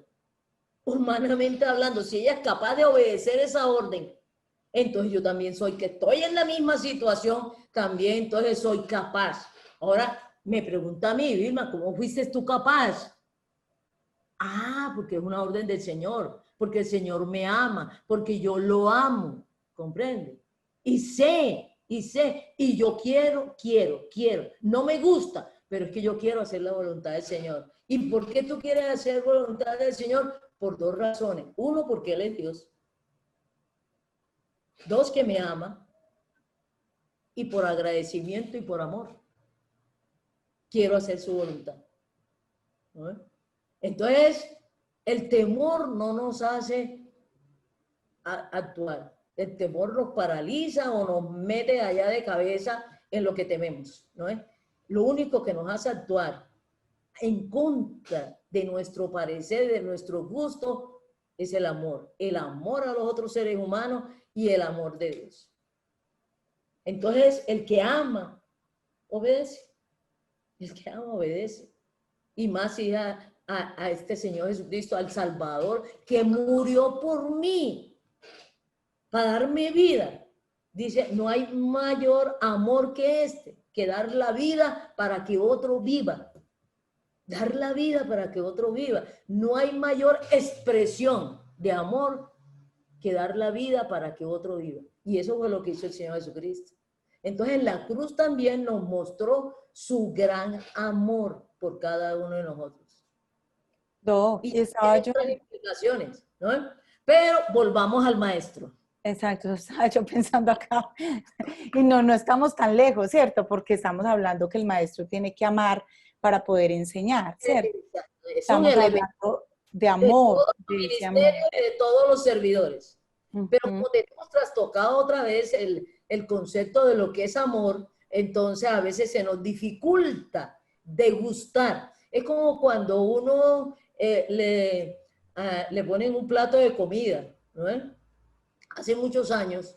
Humanamente hablando, si ella es capaz de obedecer esa orden, entonces yo también estoy en la misma situación, también entonces soy capaz. Ahora me pregunta a mí, Vilma, ¿cómo fuiste tú capaz? Ah, porque es una orden del Señor, porque el Señor me ama, porque yo lo amo, ¿comprende? Y yo quiero, no me gusta, pero es que yo quiero hacer la voluntad del Señor. ¿Y por qué tú quieres hacer la voluntad del Señor? Por dos razones. Uno, porque Él es Dios. Dos, que me ama. Y por agradecimiento y por amor. Quiero hacer su voluntad. ¿No? Entonces, el temor no nos hace actuar. El temor nos paraliza o nos mete allá de cabeza en lo que tememos, ¿no es? Lo único que nos hace actuar en contra de nuestro parecer, de nuestro gusto, es el amor a los otros seres humanos y el amor de Dios. Entonces, el que ama, obedece. El que ama, obedece. Y más si a este Señor Jesucristo, al Salvador, que murió por mí, para darme vida. Dice, no hay mayor amor que este, que dar la vida para que otro viva. Dar la vida para que otro viva. No hay mayor expresión de amor que dar la vida para que otro viva. Y eso fue lo que hizo el Señor Jesucristo. Entonces en la cruz también nos mostró su gran amor por cada uno de nosotros. No, y estaba yo... implicaciones, ¿no? Pero volvamos al maestro. Exacto, estaba yo pensando acá. Y no estamos tan lejos, ¿cierto? Porque estamos hablando que el maestro tiene que amar para poder enseñar, ¿cierto? Estamos hablando de amor, de ese amor. Y de todos los servidores. Pero como tenemos trastocado otra vez el concepto de lo que es amor, entonces a veces se nos dificulta degustar. Es como cuando uno le ponen un plato de comida, ¿no es? Hace muchos años,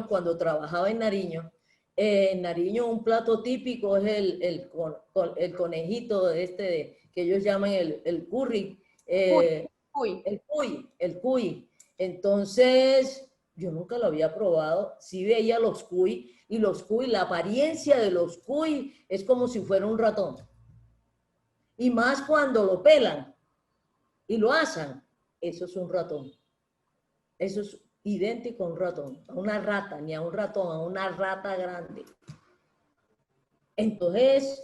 cuando trabajaba en Nariño un plato típico es el conejito que ellos llaman el curry, el cuy. Entonces, yo nunca lo había probado, sí veía los cuy, y los cuy, la apariencia de los cuy es como si fuera un ratón. Y más cuando lo pelan y lo asan, eso es un ratón. Eso es idéntico a un ratón, a una rata, ni a un ratón, a una rata grande. Entonces,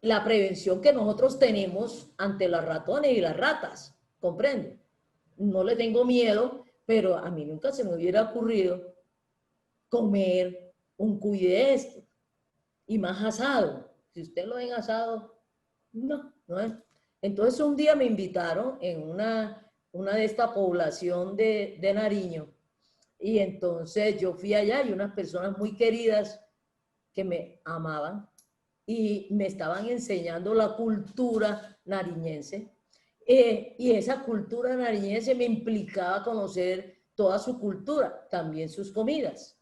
la prevención que nosotros tenemos ante los ratones y las ratas, ¿comprende? No le tengo miedo, pero a mí nunca se me hubiera ocurrido comer un cuy de esto, y más asado. Si usted lo ven asado, no es. Entonces un día me invitaron en una de esta población de Nariño, y entonces yo fui allá y unas personas muy queridas que me amaban y me estaban enseñando la cultura nariñense, y esa cultura nariñense me implicaba conocer toda su cultura, también sus comidas.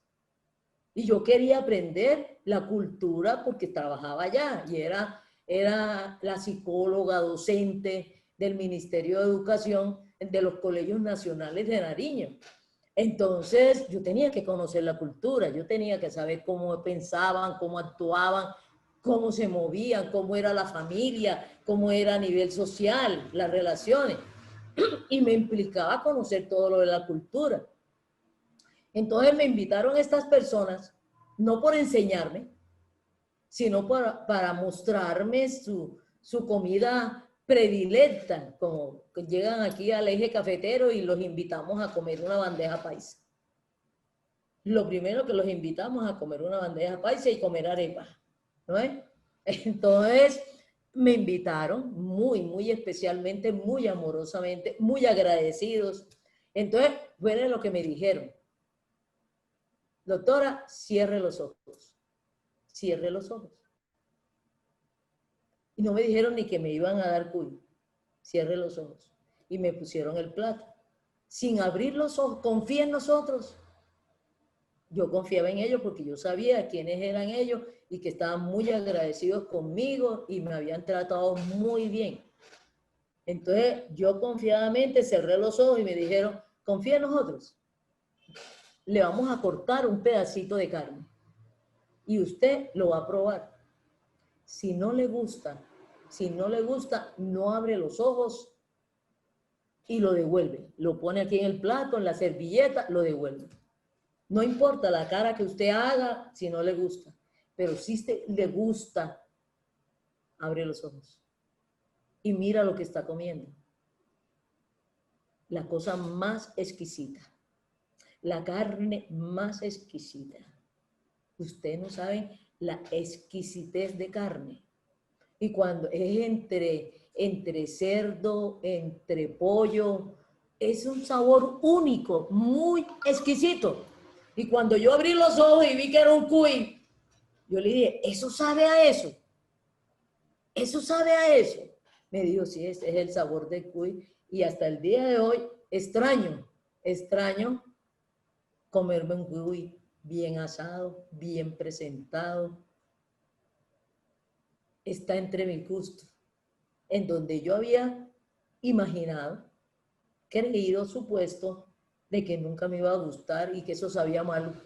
Y yo quería aprender la cultura porque trabajaba allá y era la psicóloga docente del Ministerio de Educación de los Colegios Nacionales de Nariño. Entonces yo tenía que conocer la cultura, yo tenía que saber cómo pensaban, cómo actuaban, cómo se movían, cómo era la familia, cómo era a nivel social, las relaciones. Y me implicaba conocer todo lo de la cultura. Entonces me invitaron estas personas, no por enseñarme, sino para mostrarme su comida predilecta, como que llegan aquí al eje cafetero y los invitamos a comer una bandeja paisa. Lo primero que los invitamos a comer una bandeja paisa y comer arepa, ¿no es? Entonces me invitaron muy especialmente, muy amorosamente, muy agradecidos. Entonces, fue lo que me dijeron: doctora, cierre los ojos. Cierre los ojos. Y no me dijeron ni que me iban a dar cuy. Cierre los ojos. Y me pusieron el plato. Sin abrir los ojos, confía en nosotros. Yo confiaba en ellos porque yo sabía quiénes eran ellos y que estaban muy agradecidos conmigo y me habían tratado muy bien. Entonces yo confiadamente cerré los ojos y me dijeron: confía en nosotros. Le vamos a cortar un pedacito de carne y usted lo va a probar. Si no le gusta, no abre los ojos y lo devuelve. Lo pone aquí en el plato, en la servilleta, lo devuelve. No importa la cara que usted haga si no le gusta, pero si le gusta, abre los ojos y mira lo que está comiendo. La cosa más exquisita, la carne más exquisita. Ustedes no saben la exquisitez de carne. Y cuando es entre cerdo, entre pollo, es un sabor único, muy exquisito. Y cuando yo abrí los ojos y vi que era un cuy, yo le dije, ¿eso sabe a eso? ¿Eso sabe a eso? Me dijo, sí, este es el sabor del cuy. Y hasta el día de hoy, extraño comerme un cuy bien asado, bien presentado. Está entre mis gustos, en donde yo había imaginado, creído, supuesto, de que nunca me iba a gustar y que eso sabía mal.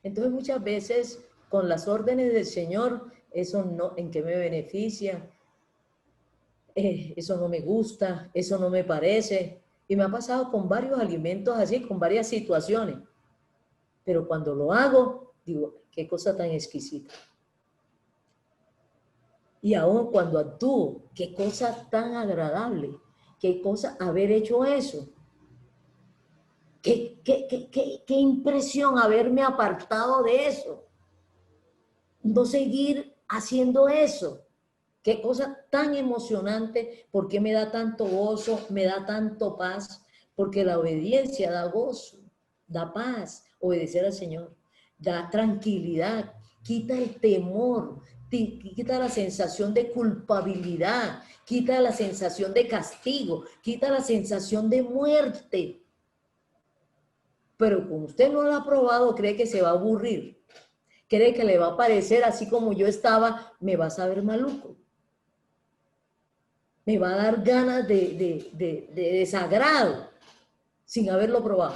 Entonces muchas veces con las órdenes del Señor, eso no, ¿en qué me beneficia? Eso no me gusta, eso no me parece. Y me ha pasado con varios alimentos así, con varias situaciones. Pero cuando lo hago, digo, qué cosa tan exquisita. Y aún cuando actúo, qué cosa tan agradable, qué cosa haber hecho eso. Qué impresión haberme apartado de eso. No seguir haciendo eso. Qué cosa tan emocionante, porque me da tanto gozo, me da tanto paz, porque la obediencia da gozo, da paz, obedecer al Señor, da tranquilidad, quita el temor, quita la sensación de culpabilidad, quita la sensación de castigo, quita la sensación de muerte. Pero como usted no lo ha probado, cree que se va a aburrir, cree que le va a parecer así como yo estaba, me va a saber maluco. Me va a dar ganas de desagrado sin haberlo probado,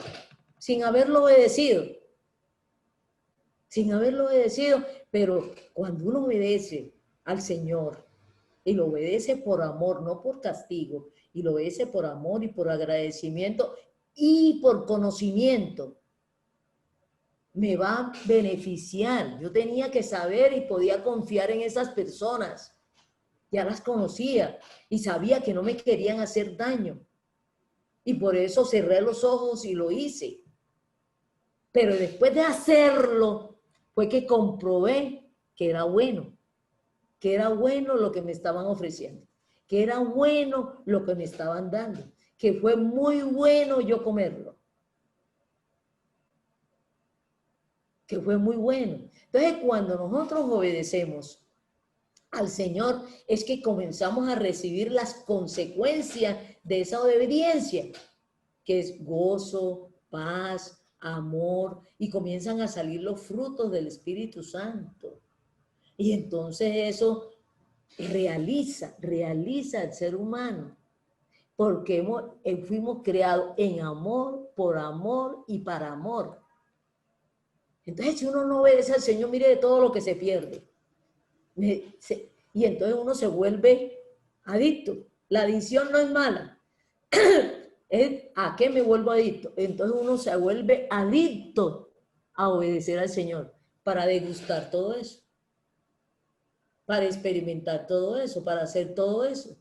sin haberlo obedecido, pero cuando uno obedece al Señor y lo obedece por amor, no por castigo, y lo obedece por amor y por agradecimiento y por conocimiento, me va a beneficiar. Yo tenía que saber y podía confiar en esas personas. Ya las conocía y sabía que no me querían hacer daño. Y por eso cerré los ojos y lo hice. Pero después de hacerlo, fue que comprobé que era bueno lo que me estaban ofreciendo, que era bueno lo que me estaban dando, que fue muy bueno yo comerlo, que fue muy bueno. Entonces, cuando nosotros obedecemos al Señor, es que comenzamos a recibir las consecuencias de esa obediencia, que es gozo, paz, amor, y comienzan a salir los frutos del Espíritu Santo. Y entonces eso realiza al ser humano, porque fuimos creados en amor, por amor y para amor. Entonces, si uno no obedece al Señor, mire de todo lo que se pierde. Y entonces uno se vuelve adicto. La adicción no es mala. ¿A qué me vuelvo adicto? Entonces uno se vuelve adicto a obedecer al Señor para degustar todo eso, para experimentar todo eso, para hacer todo eso,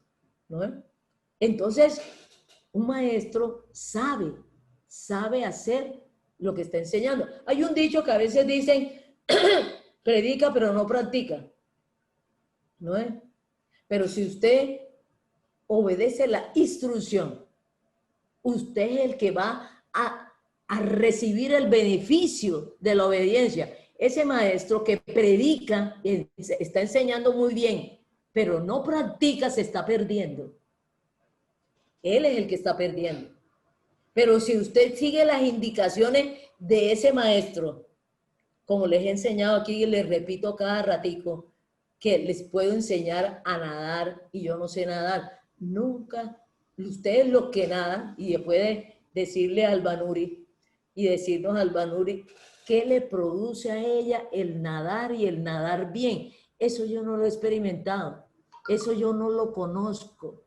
¿no? Entonces, un maestro sabe hacer lo que está enseñando. Hay un dicho que a veces dicen, predica pero no practica, ¿no es? Pero si usted obedece la instrucción, usted es el que va a recibir el beneficio de la obediencia. Ese maestro que predica, está enseñando muy bien, pero no practica, se está perdiendo. Él es el que está perdiendo. Pero si usted sigue las indicaciones de ese maestro, como les he enseñado aquí y les repito cada ratico, que les puedo enseñar a nadar y yo no sé nadar. Nunca, ustedes los que nadan, y puede decirle a Albanuri y decirnos a Albanuri qué le produce a ella el nadar y el nadar bien. Eso yo no lo he experimentado, eso yo no lo conozco.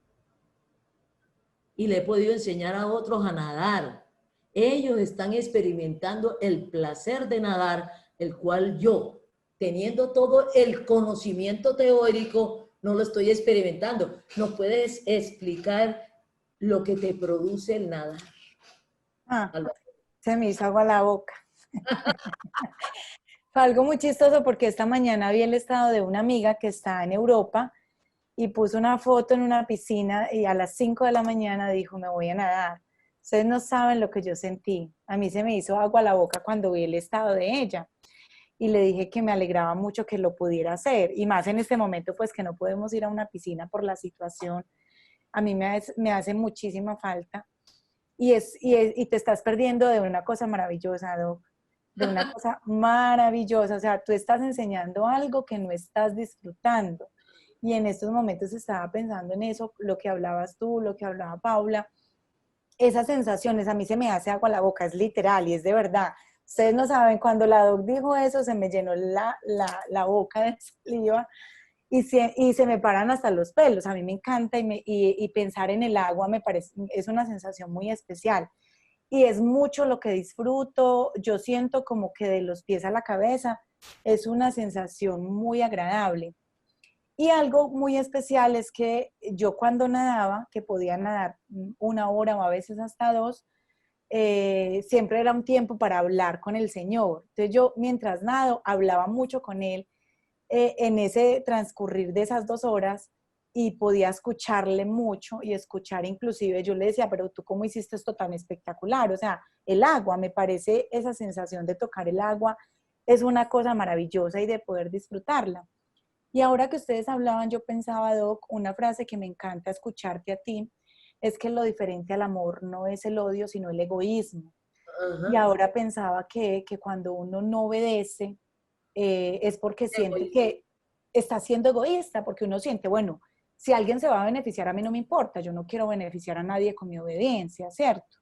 Y le he podido enseñar a otros a nadar. Ellos están experimentando el placer de nadar, el cual yo, teniendo todo el conocimiento teórico, no lo estoy experimentando. ¿Nos puedes explicar lo que te produce el nadar? Se me hizo agua la boca. Fue algo muy chistoso porque esta mañana vi el estado de una amiga que está en Europa y puso una foto en una piscina y a las 5 de la mañana dijo, me voy a nadar. Ustedes no saben lo que yo sentí. A mí se me hizo agua a la boca cuando vi el estado de ella. Y le dije que me alegraba mucho que lo pudiera hacer. Y más en este momento, pues que no podemos ir a una piscina por la situación. A mí me hace muchísima falta. Y te estás perdiendo de una cosa maravillosa, Doc, de una cosa maravillosa. O sea, tú estás enseñando algo que no estás disfrutando. Y en estos momentos estaba pensando en eso, lo que hablabas tú, lo que hablaba Paula. Esas sensaciones, a mí se me hace agua a la boca, es literal y es de verdad. Ustedes no saben, cuando la Doc dijo eso, se me llenó la boca de saliva y se me paran hasta los pelos. A mí me encanta y pensar en el agua me parece, es una sensación muy especial. Y es mucho lo que disfruto. Yo siento como que de los pies a la cabeza es una sensación muy agradable. Y algo muy especial es que yo cuando nadaba, que podía nadar 1 hora o a veces hasta 2, siempre era un tiempo para hablar con el Señor. Entonces yo mientras nado hablaba mucho con Él en ese transcurrir de esas 2 horas y podía escucharle mucho y escuchar inclusive, yo le decía, pero tú cómo hiciste esto tan espectacular, o sea, el agua, me parece esa sensación de tocar el agua es una cosa maravillosa y de poder disfrutarla. Y ahora que ustedes hablaban, yo pensaba, Doc, una frase que me encanta escucharte a ti, es que lo diferente al amor no es el odio, sino el egoísmo. Y Ajá. ahora pensaba que cuando uno no obedece, es porque siente que está siendo egoísta, porque uno siente, bueno, si alguien se va a beneficiar, a mí no me importa, yo no quiero beneficiar a nadie con mi obediencia, ¿cierto?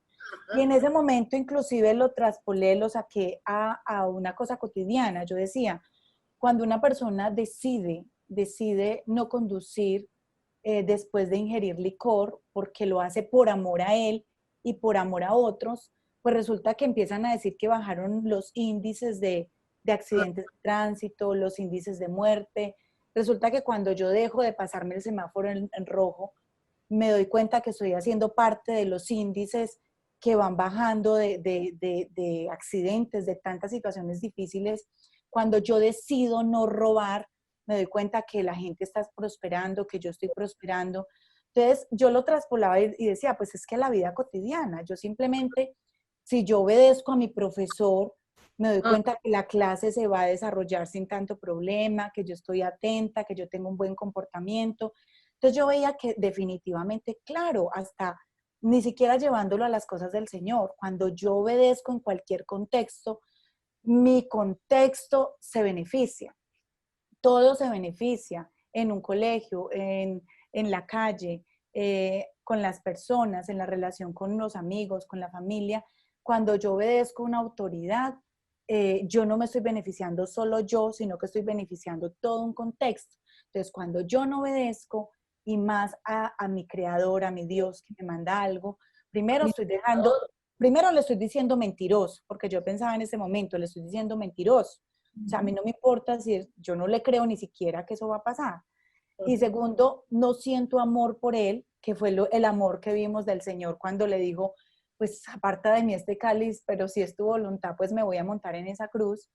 Y en ese momento inclusive lo traspolé, lo saqué a una cosa cotidiana. Yo decía, cuando una persona decide no conducir después de ingerir licor, porque lo hace por amor a él y por amor a otros, pues resulta que empiezan a decir que bajaron los índices de accidentes de tránsito, los índices de muerte. Resulta que cuando yo dejo de pasarme el semáforo en rojo, me doy cuenta que estoy haciendo parte de los índices que van bajando de accidentes, de tantas situaciones difíciles. Cuando yo decido no robar, me doy cuenta que la gente está prosperando, que yo estoy prosperando. Entonces yo lo traspolaba y decía, pues es que la vida cotidiana, yo simplemente, si yo obedezco a mi profesor, me doy cuenta que la clase se va a desarrollar sin tanto problema, que yo estoy atenta, que yo tengo un buen comportamiento. Entonces yo veía que definitivamente, claro, hasta ni siquiera llevándolo a las cosas del Señor, cuando yo obedezco en cualquier contexto, mi contexto se beneficia, todo se beneficia en un colegio, en la calle, con las personas, en la relación con los amigos, con la familia. Cuando yo obedezco una autoridad, yo no me estoy beneficiando solo yo, sino que estoy beneficiando todo un contexto. Entonces, cuando yo no obedezco y más a mi creador, a mi Dios que me manda algo, primero le estoy diciendo mentiroso, porque yo pensaba en ese momento, le estoy diciendo mentiroso. O sea, a mí no me importa yo no le creo ni siquiera que eso va a pasar. Y segundo, no siento amor por él, que fue el amor que vimos del Señor cuando le dijo, pues aparta de mí este cáliz, pero si es tu voluntad, pues me voy a montar en esa cruz.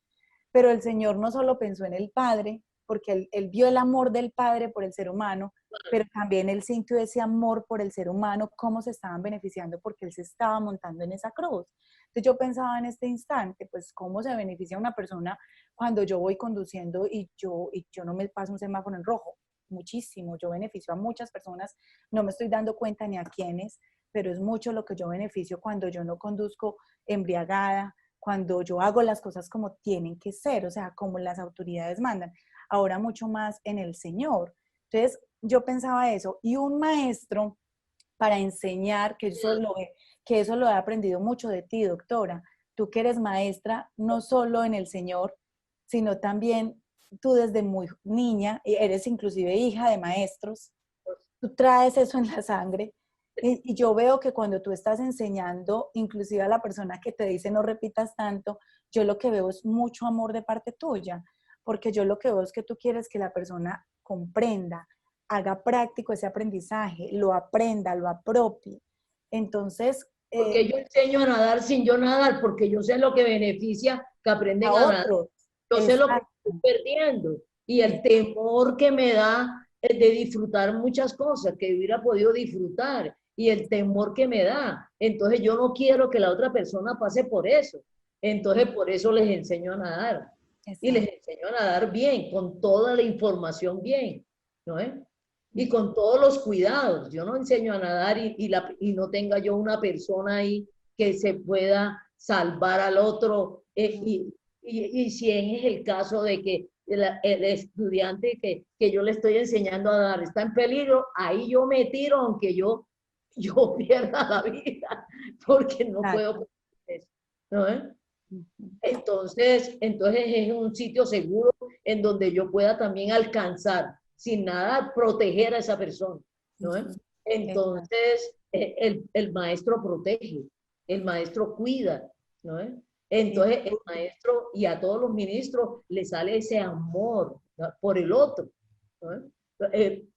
Pero el Señor no solo pensó en el Padre, porque él vio el amor del Padre por el ser humano, pero también él sintió ese amor por el ser humano, cómo se estaban beneficiando porque él se estaba montando en esa cruz. Entonces yo pensaba en este instante, pues cómo se beneficia una persona cuando yo voy conduciendo y yo no me paso un semáforo en rojo. Muchísimo, yo beneficio a muchas personas, no me estoy dando cuenta ni a quiénes, pero es mucho lo que yo beneficio cuando yo no conduzco embriagada, cuando yo hago las cosas como tienen que ser, o sea, como las autoridades mandan. Ahora mucho más en el Señor. Entonces, yo pensaba eso. Y un maestro para enseñar, que eso lo he aprendido mucho de ti, doctora. Tú que eres maestra, no solo en el Señor, sino también tú desde muy niña, eres inclusive hija de maestros, tú traes eso en la sangre. Y yo veo que cuando tú estás enseñando, inclusive a la persona que te dice no repitas tanto, yo lo que veo es mucho amor de parte tuya, porque yo lo que veo es que tú quieres que la persona comprenda, haga práctico ese aprendizaje, lo aprenda, lo apropie. Entonces, Porque yo enseño a nadar sin yo nadar, porque yo sé lo que beneficia que a aprenden a nadar. otros, Yo sé lo que estoy exacto, perdiendo y el temor que me da es de disfrutar muchas cosas que hubiera podido disfrutar y el temor que me da. Entonces yo no quiero que la otra persona pase por eso. Entonces por eso les enseño a nadar. Y les enseño a nadar bien, con toda la información bien, ¿no es? Y con todos los cuidados. Yo no enseño a nadar y no tenga yo una persona ahí que se pueda salvar al otro. Y si es el caso de que el estudiante que yo le estoy enseñando a nadar está en peligro, ahí yo me tiro aunque yo pierda la vida, porque no puedo eso, ¿no es? Entonces es un sitio seguro en donde yo pueda también alcanzar, sin nada, proteger a esa persona, ¿no? Entonces, el maestro protege, el maestro cuida, ¿no? Entonces, el maestro y a todos los ministros les sale ese amor, ¿no?, por el otro, ¿no?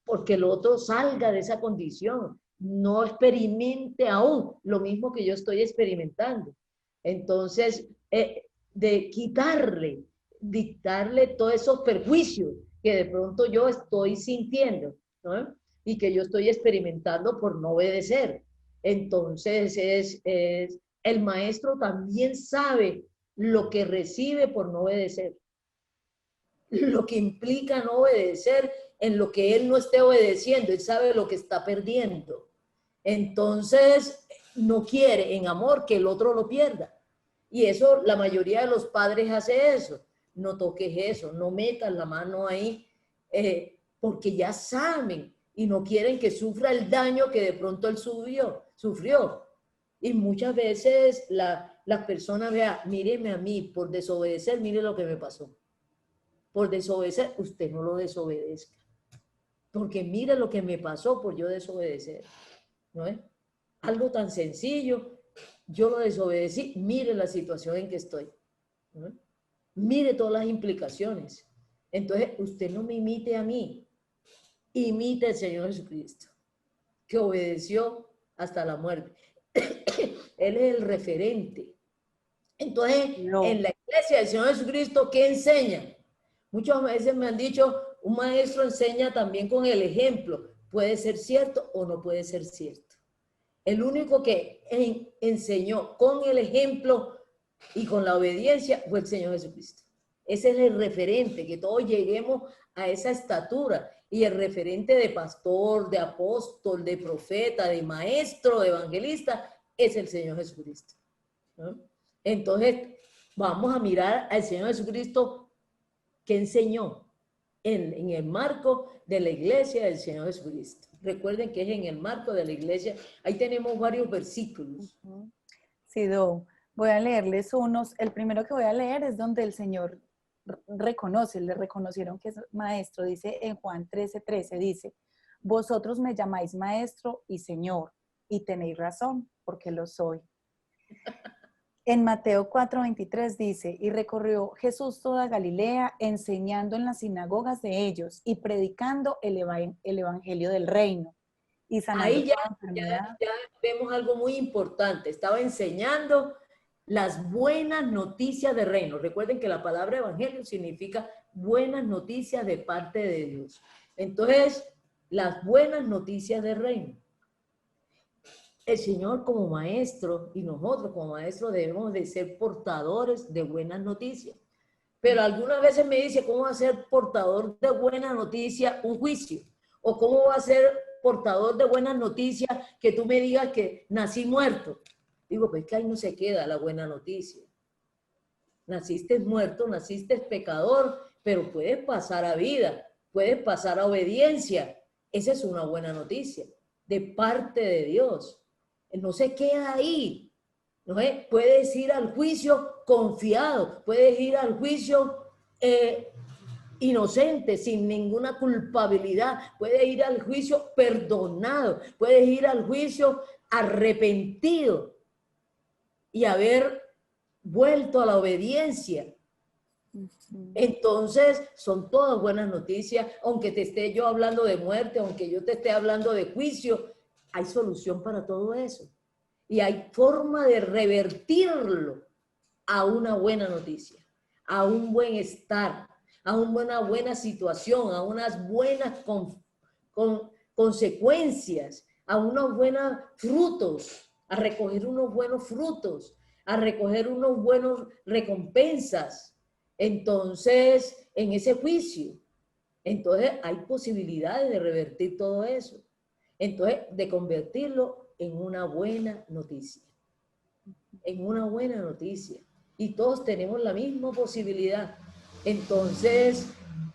Porque el otro salga de esa condición, no experimente aún lo mismo que yo estoy experimentando. Entonces, de dictarle todos esos perjuicios que de pronto yo estoy sintiendo, ¿no? Y que yo estoy experimentando por no obedecer. Entonces, el maestro también sabe lo que recibe por no obedecer, lo que implica no obedecer, en lo que él no esté obedeciendo, él sabe lo que está perdiendo. Entonces, no quiere en amor que el otro lo pierda. Y eso, la mayoría de los padres hace eso. No toques eso, no metas la mano ahí, porque ya saben y no quieren que sufra el daño que de pronto él sufrió. Y muchas veces las personas vean, míreme a mí, por desobedecer, mire lo que me pasó. Por desobedecer, usted no lo desobedezca. Porque mire lo que me pasó por yo desobedecer, ¿no es? Algo tan sencillo. Yo lo desobedecí, mire la situación en que estoy, ¿no? Mire todas las implicaciones. Entonces, usted no me imite a mí, imite al Señor Jesucristo, que obedeció hasta la muerte. Él es el referente. Entonces, en la iglesia del Señor Jesucristo, ¿qué enseña? Muchas veces me han dicho, un maestro enseña también con el ejemplo. Puede ser cierto o no puede ser cierto. El único que enseñó con el ejemplo y con la obediencia fue el Señor Jesucristo. Ese es el referente, que todos lleguemos a esa estatura. Y el referente de pastor, de apóstol, de profeta, de maestro, de evangelista, es el Señor Jesucristo, ¿no? Entonces, vamos a mirar al Señor Jesucristo que enseñó en el marco de la iglesia del Señor Jesucristo. Recuerden que es en el marco de la iglesia. Ahí tenemos varios versículos. Sí, Do. Voy a leerles unos. El primero que voy a leer es donde el Señor le reconocieron que es maestro. Dice en Juan 13:13, dice, vosotros me llamáis maestro y Señor, y tenéis razón, porque lo soy. En Mateo 4:23 dice, y recorrió Jesús toda Galilea, enseñando en las sinagogas de ellos y predicando el evangelio del reino. Y sanando ahí ya vemos algo muy importante. Estaba enseñando las buenas noticias del reino. Recuerden que la palabra evangelio significa buenas noticias de parte de Dios. Entonces, las buenas noticias del reino. El Señor como maestro y nosotros como maestros debemos de ser portadores de buenas noticias. Pero algunas veces me dice, ¿cómo va a ser portador de buena noticia un juicio? ¿O cómo va a ser portador de buenas noticias que tú me digas que nací muerto? Digo, pues que ahí no se queda la buena noticia. Naciste muerto, naciste pecador, pero puedes pasar a vida, puedes pasar a obediencia. Esa es una buena noticia de parte de Dios. No se queda ahí, ¿no? Puedes ir al juicio confiado, puedes ir al juicio inocente, sin ninguna culpabilidad, puedes ir al juicio perdonado, puedes ir al juicio arrepentido y haber vuelto a la obediencia. Entonces, son todas buenas noticias, aunque te esté yo hablando de muerte, aunque yo te esté hablando de juicio, hay solución para todo eso. Y hay forma de revertirlo a una buena noticia, a un buen estar, a una buena situación, a unas buenas consecuencias, a unos buenos frutos, a recoger unos buenos frutos, a recoger unos buenos recompensas. Entonces, en ese juicio, entonces hay posibilidades de revertir todo eso. Entonces, de convertirlo en una buena noticia. En una buena noticia. Y todos tenemos la misma posibilidad. Entonces,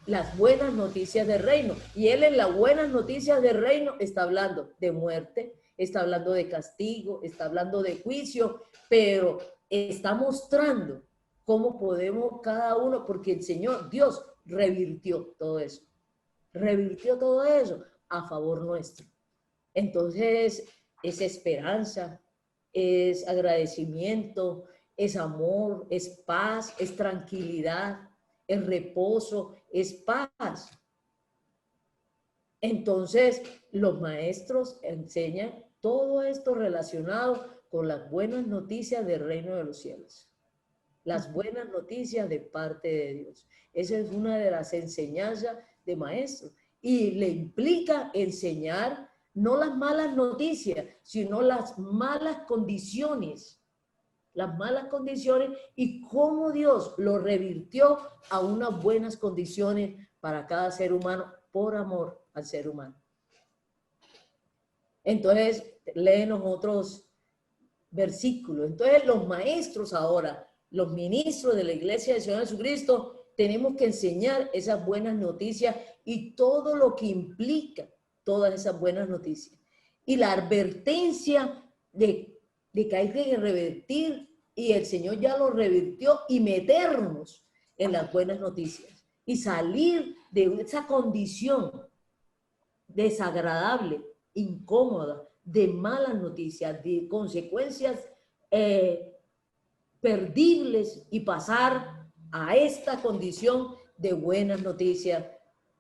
las buenas noticias del reino. Y él en las buenas noticias del reino está hablando de muerte, está hablando de castigo, está hablando de juicio, pero está mostrando cómo podemos cada uno, porque el Señor, Dios, revirtió todo eso. Revirtió todo eso a favor nuestro. Entonces, es esperanza, es agradecimiento, es amor, es paz, es tranquilidad, es reposo, es paz. Entonces, los maestros enseñan todo esto relacionado con las buenas noticias del reino de los cielos. Las buenas noticias de parte de Dios. Esa es una de las enseñanzas de maestros. Y le implica enseñar no las malas noticias, sino las malas condiciones. Las malas condiciones y cómo Dios lo revirtió a unas buenas condiciones para cada ser humano por amor al ser humano. Entonces, léenos otros versículos. Entonces, los maestros ahora, los ministros de la Iglesia del Señor Jesucristo, tenemos que enseñar esas buenas noticias y todo lo que implica todas esas buenas noticias. Y la advertencia de que hay que revertir, y el Señor ya lo revirtió, y meternos en las buenas noticias y salir de esa condición desagradable, incómoda, de malas noticias, de consecuencias perdibles, y pasar a esta condición de buenas noticias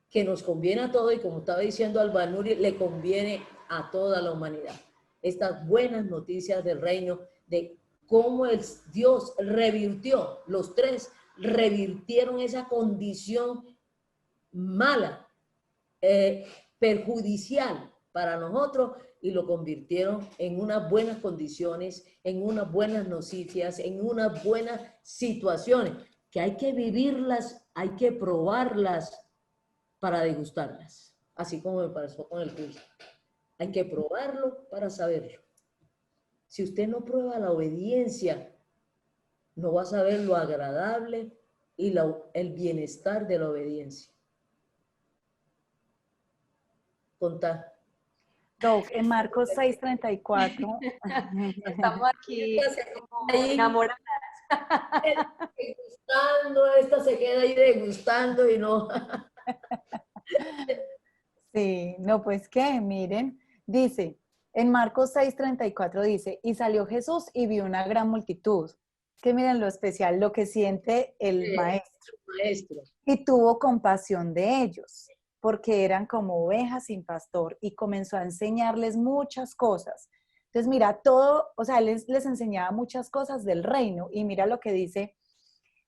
que nos conviene a todos, y como estaba diciendo Albanuri, le conviene a toda la humanidad. Estas buenas noticias del reino, de cómo Dios revirtió, los tres revirtieron esa condición mala, perjudicial para nosotros, y lo convirtieron en unas buenas condiciones, en unas buenas noticias, en unas buenas situaciones, que hay que vivirlas, hay que probarlas para degustarlas, así como me pasó con el curso. Hay que probarlo para saberlo. Si usted no prueba la obediencia, no va a saber lo agradable y el bienestar de la obediencia. Contá. Doc, en Marcos 6:34. Estamos aquí enamoradas. Degustando, esta se queda ahí degustando y no. Sí, no, pues qué, miren, dice, en Marcos 6:34 dice, y salió Jesús y vio una gran multitud, que miren lo especial, lo que siente el maestro, y tuvo compasión de ellos, porque eran como ovejas sin pastor, y comenzó a enseñarles muchas cosas. Entonces mira, todo, o sea, les enseñaba muchas cosas del reino, y mira lo que dice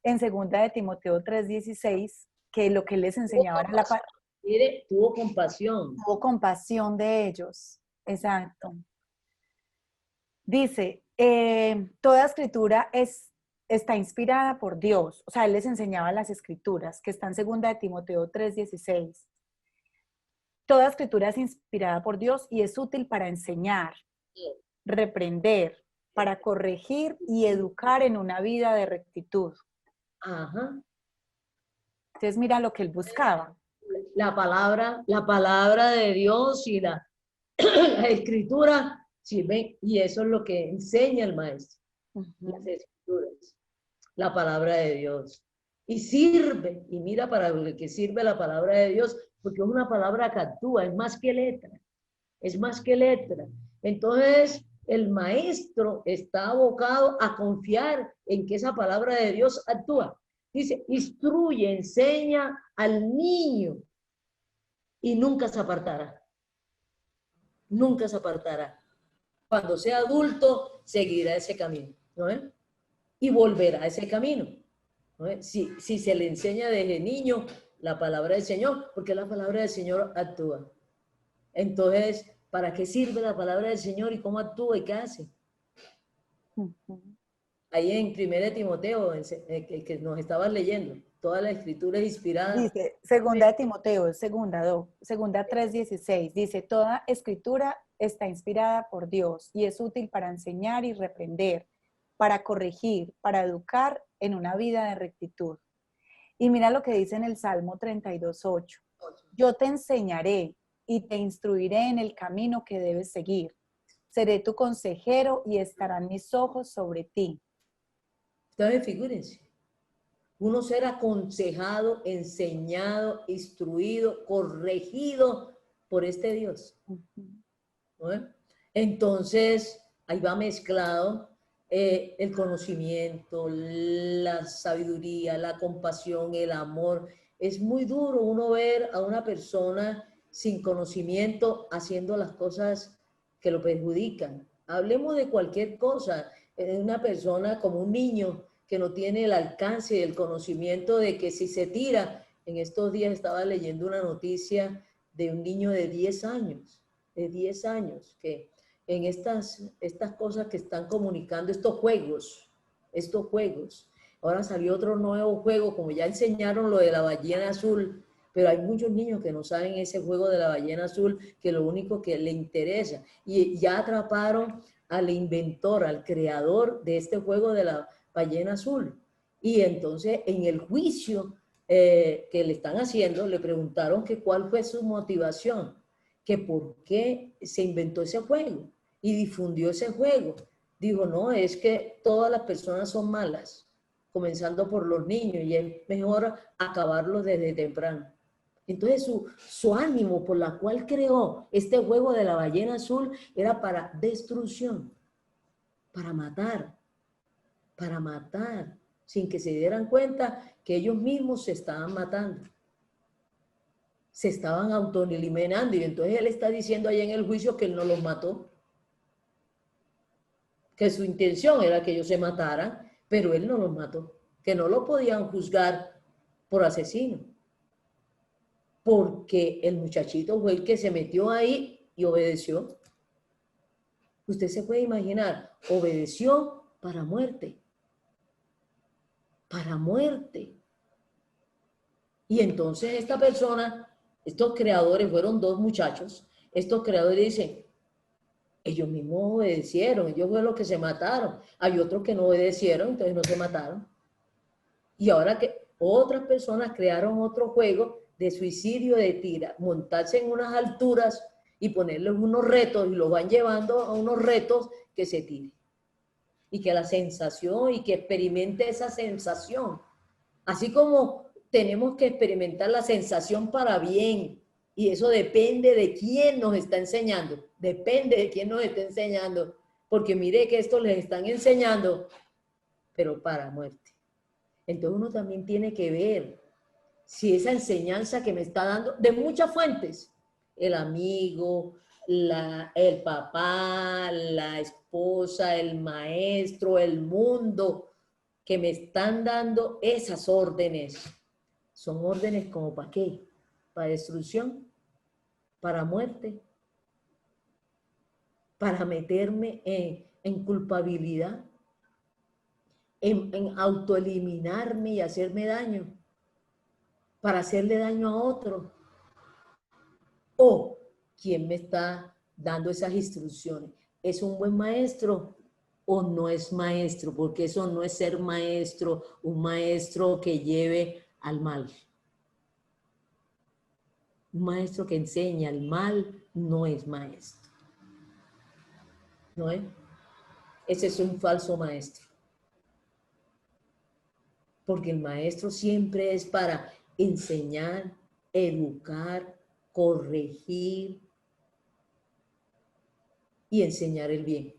en 2 de Timoteo 3:16, que lo que les enseñaba era la palabra. Mire, tuvo compasión. Tuvo compasión de ellos. Exacto. Dice, toda escritura está inspirada por Dios. O sea, él les enseñaba las escrituras, que están en 2 de Timoteo 3:16. Toda escritura es inspirada por Dios y es útil para enseñar, reprender, para corregir y educar en una vida de rectitud. Ajá. Entonces mira lo que él buscaba. La palabra de Dios y la escritura sirven, y eso es lo que enseña el maestro. Las escrituras, la palabra de Dios. Y sirve, y mira para lo que sirve la palabra de Dios, porque es una palabra que actúa, es más que letra, es más que letra. Entonces, el maestro está abocado a confiar en que esa palabra de Dios actúa. Dice, instruye, enseña al niño y nunca se apartará. Nunca se apartará. Cuando sea adulto, seguirá ese camino, ¿no es? Y volverá a ese camino, ¿no es? Si se le enseña desde niño la palabra del Señor, porque la palabra del Señor actúa. Entonces, ¿Para qué sirve la palabra del Señor y cómo actúa y qué hace? Ahí en 1 Timoteo, que nos estabas leyendo, toda la escritura es inspirada. Dice, segunda de Timoteo, segunda 3:16, dice, toda escritura está inspirada por Dios y es útil para enseñar y reprender, para corregir, para educar en una vida de rectitud. Y mira lo que dice en el Salmo 32:8. Yo te enseñaré y te instruiré en el camino que debes seguir. Seré tu consejero y estarán mis ojos sobre ti. Ustedes figúrense, uno ser aconsejado, enseñado, instruido, corregido por este Dios. ¿No? Entonces, ahí va mezclado el conocimiento, la sabiduría, la compasión, el amor. Es muy duro uno ver a una persona sin conocimiento haciendo las cosas que lo perjudican. Hablemos de cualquier cosa. Una persona como un niño que no tiene el alcance y el conocimiento de que si se tira, en estos días estaba leyendo una noticia de un niño de 10 años, que en estas cosas que están comunicando, estos juegos, ahora salió otro nuevo juego, como ya enseñaron lo de la ballena azul, pero hay muchos niños que no saben ese juego de la ballena azul, que lo único que le interesa, y ya atraparon al inventor, al creador de este juego de la ballena azul, y entonces en el juicio que le están haciendo, le preguntaron que cuál fue su motivación, que por qué se inventó ese juego y difundió ese juego. Digo, no, es que todas las personas son malas, comenzando por los niños, y es mejor acabarlos desde temprano. Entonces su ánimo por la cual creó este juego de la ballena azul era para destrucción, para matar, sin que se dieran cuenta que ellos mismos se estaban matando. Se estaban autoeliminando, y entonces él está diciendo allá en el juicio que él no los mató, que su intención era que ellos se mataran, pero él no los mató, que no lo podían juzgar por asesino, porque el muchachito fue el que se metió ahí y obedeció. Usted se puede imaginar, obedeció para muerte, para muerte. Y entonces esta persona, estos creadores, fueron 2 muchachos, estos creadores dicen, ellos mismos obedecieron, ellos fueron los que se mataron. Hay otros que no obedecieron, entonces no se mataron. Y ahora que otras personas crearon otro juego de suicidio, de montarse en unas alturas y ponerles unos retos, y los van llevando a unos retos que se tiren. Y que la sensación, y que experimente esa sensación. Así como tenemos que experimentar la sensación para bien, y eso depende de quién nos está enseñando, porque mire que esto les están enseñando, pero para muerte. Entonces uno también tiene que ver si esa enseñanza que me está dando, de muchas fuentes, el amigo, el papá, la esposa, el maestro, el mundo, que me están dando esas órdenes, son órdenes como ¿para qué? ¿Para destrucción? ¿Para muerte? ¿Para meterme en culpabilidad? ¿En autoeliminarme y hacerme daño? ¿Para hacerle daño a otro? ¿O quién me está dando esas instrucciones? ¿Es un buen maestro o no es maestro? Porque eso no es ser maestro, un maestro que lleve al mal. Un maestro que enseña el mal no es maestro. ¿No es? Ese es un falso maestro. Porque el maestro siempre es para enseñar, educar, corregir y enseñar el bien.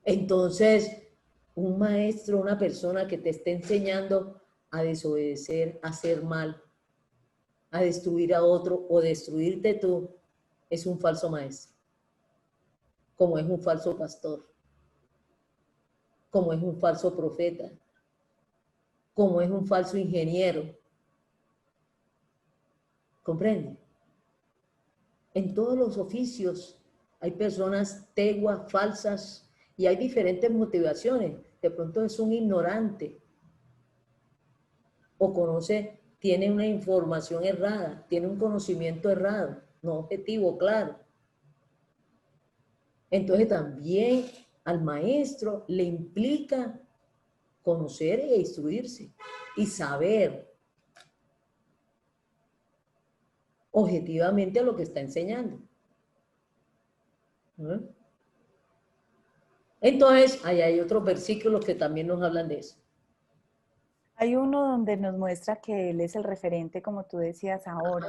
Entonces, un maestro, una persona que te esté enseñando a desobedecer, a hacer mal, a destruir a otro o destruirte tú, es un falso maestro. Como es un falso pastor, como es un falso profeta, como es un falso ingeniero. ¿Comprende? En todos los oficios hay personas teguas, falsas, y hay diferentes motivaciones. De pronto es un ignorante o tiene una información errada, tiene un conocimiento errado, no objetivo, claro. Entonces también al maestro le implica conocer e instruirse y saber objetivamente lo que está enseñando. ¿No? Entonces, ahí hay otros versículos que también nos hablan de eso. Hay uno donde nos muestra que Él es el referente, como tú decías ahora.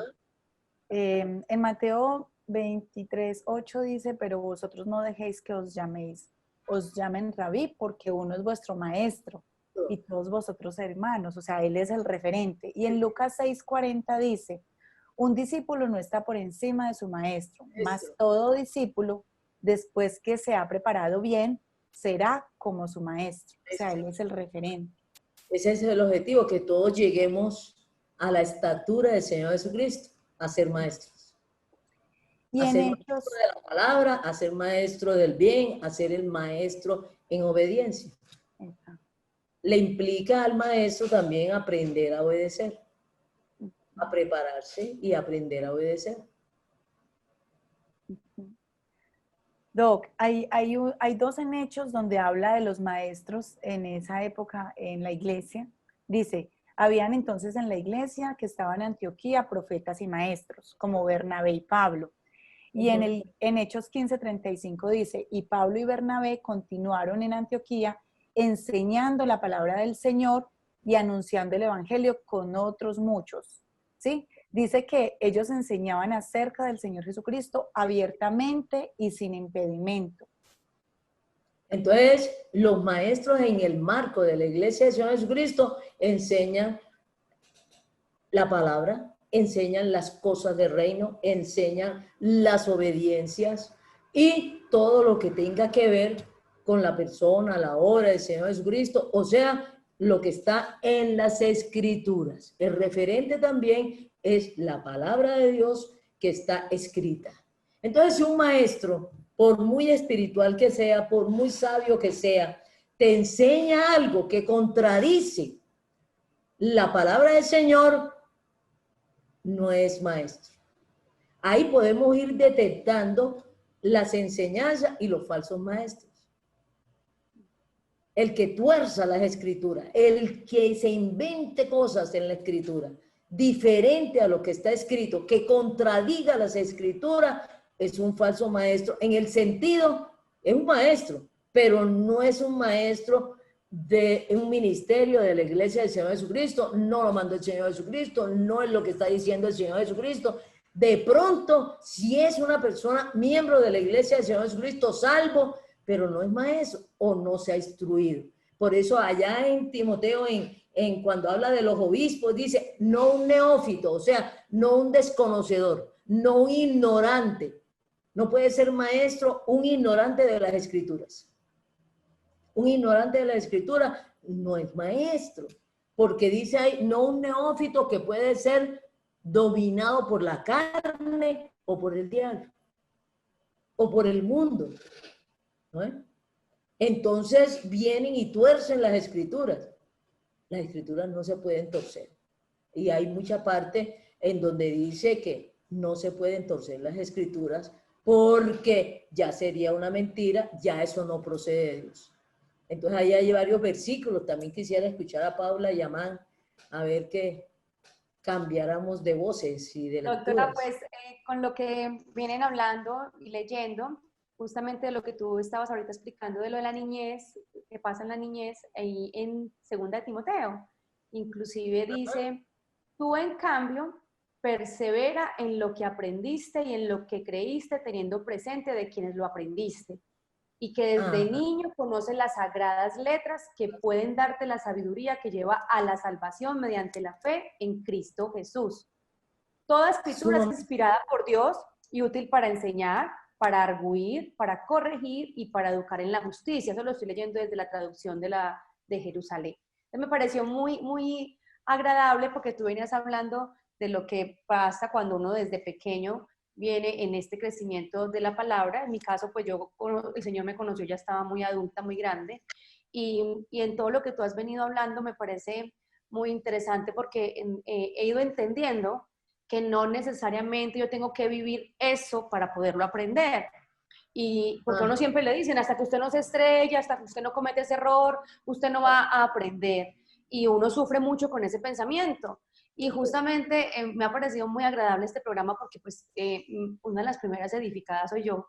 En Mateo 23:8 dice, pero vosotros no dejéis que os llamen rabí, porque uno es vuestro maestro y todos vosotros hermanos. O sea, Él es el referente. Y en Lucas 6:40 dice, un discípulo no está por encima de su maestro, mas todo discípulo, después que se ha preparado bien, será como su maestro. O sea, Él es el referente. Ese es el objetivo, que todos lleguemos a la estatura del Señor Jesucristo, a ser maestros. Y a en ser Hechos, maestro de la palabra, a ser maestro del bien, a ser el maestro en obediencia. Le implica al maestro también aprender a obedecer, a prepararse y aprender a obedecer. Doc, hay dos en Hechos donde habla de los maestros en esa época en la iglesia. Dice, habían entonces en la iglesia que estaban en Antioquía profetas y maestros, como Bernabé y Pablo. Y en Hechos 15:35 dice, y Pablo y Bernabé continuaron en Antioquía enseñando la palabra del Señor y anunciando el evangelio con otros muchos. ¿Sí? Dice que ellos enseñaban acerca del Señor Jesucristo abiertamente y sin impedimento. Entonces, los maestros en el marco de la iglesia del Señor Jesucristo enseñan la palabra, enseñan las cosas del reino, enseñan las obediencias y todo lo que tenga que ver con la persona, la obra del Señor Jesucristo, o sea, lo que está en las Escrituras. El referente también es la palabra de Dios que está escrita. Entonces, si un maestro, por muy espiritual que sea, por muy sabio que sea, te enseña algo que contradice la palabra del Señor, no es maestro. Ahí podemos ir detectando las enseñanzas y los falsos maestros. El que tuerza las escrituras, el que se invente cosas en la escritura, diferente a lo que está escrito, que contradiga las escrituras, es un falso maestro. En el sentido, es un maestro, pero no es un maestro de un ministerio de la iglesia del Señor Jesucristo, no lo mandó el Señor Jesucristo, no es lo que está diciendo el Señor Jesucristo. De pronto, si es una persona miembro de la iglesia del Señor Jesucristo, salvo, pero no es maestro o no se ha instruido. Por eso allá en Timoteo, cuando habla de los obispos, dice, no un neófito, o sea, no un desconocedor, no un ignorante. No puede ser maestro un ignorante de las escrituras. Un ignorante de la escritura no es maestro, porque dice ahí, no un neófito que puede ser dominado por la carne o por el diablo o por el mundo, ¿no? Entonces vienen y tuercen las escrituras. Las escrituras no se pueden torcer. Y hay mucha parte en donde dice que no se pueden torcer las escrituras porque ya sería una mentira, ya eso no procede de Dios. Entonces ahí hay varios versículos. También quisiera escuchar a Paula y a Man a ver que cambiáramos de voces y de lecturas. Doctora, pues con lo que vienen hablando y leyendo, justamente de lo que tú estabas ahorita explicando de lo de la niñez, que pasa en la niñez, ahí en 2 de Timoteo, inclusive dice, tú en cambio persevera en lo que aprendiste y en lo que creíste, teniendo presente de quienes lo aprendiste, y que desde niño conoces las sagradas letras que pueden darte la sabiduría que lleva a la salvación mediante la fe en Cristo Jesús. Toda escritura es inspirada por Dios y útil para enseñar, para arguir, para corregir y para educar en la justicia. Eso lo estoy leyendo desde la traducción de Jerusalén. Entonces me pareció muy agradable porque tú venías hablando de lo que pasa cuando uno desde pequeño viene en este crecimiento de la palabra. En mi caso, pues el Señor me conoció, ya estaba muy adulta, muy grande, y en todo lo que tú has venido hablando me parece muy interesante porque he ido entendiendo que no necesariamente yo tengo que vivir eso para poderlo aprender. Y porque uno siempre le dicen, hasta que usted no se estrella, hasta que usted no comete ese error, usted no va a aprender. Y uno sufre mucho con ese pensamiento. Y justamente me ha parecido muy agradable este programa porque pues una de las primeras edificadas soy yo,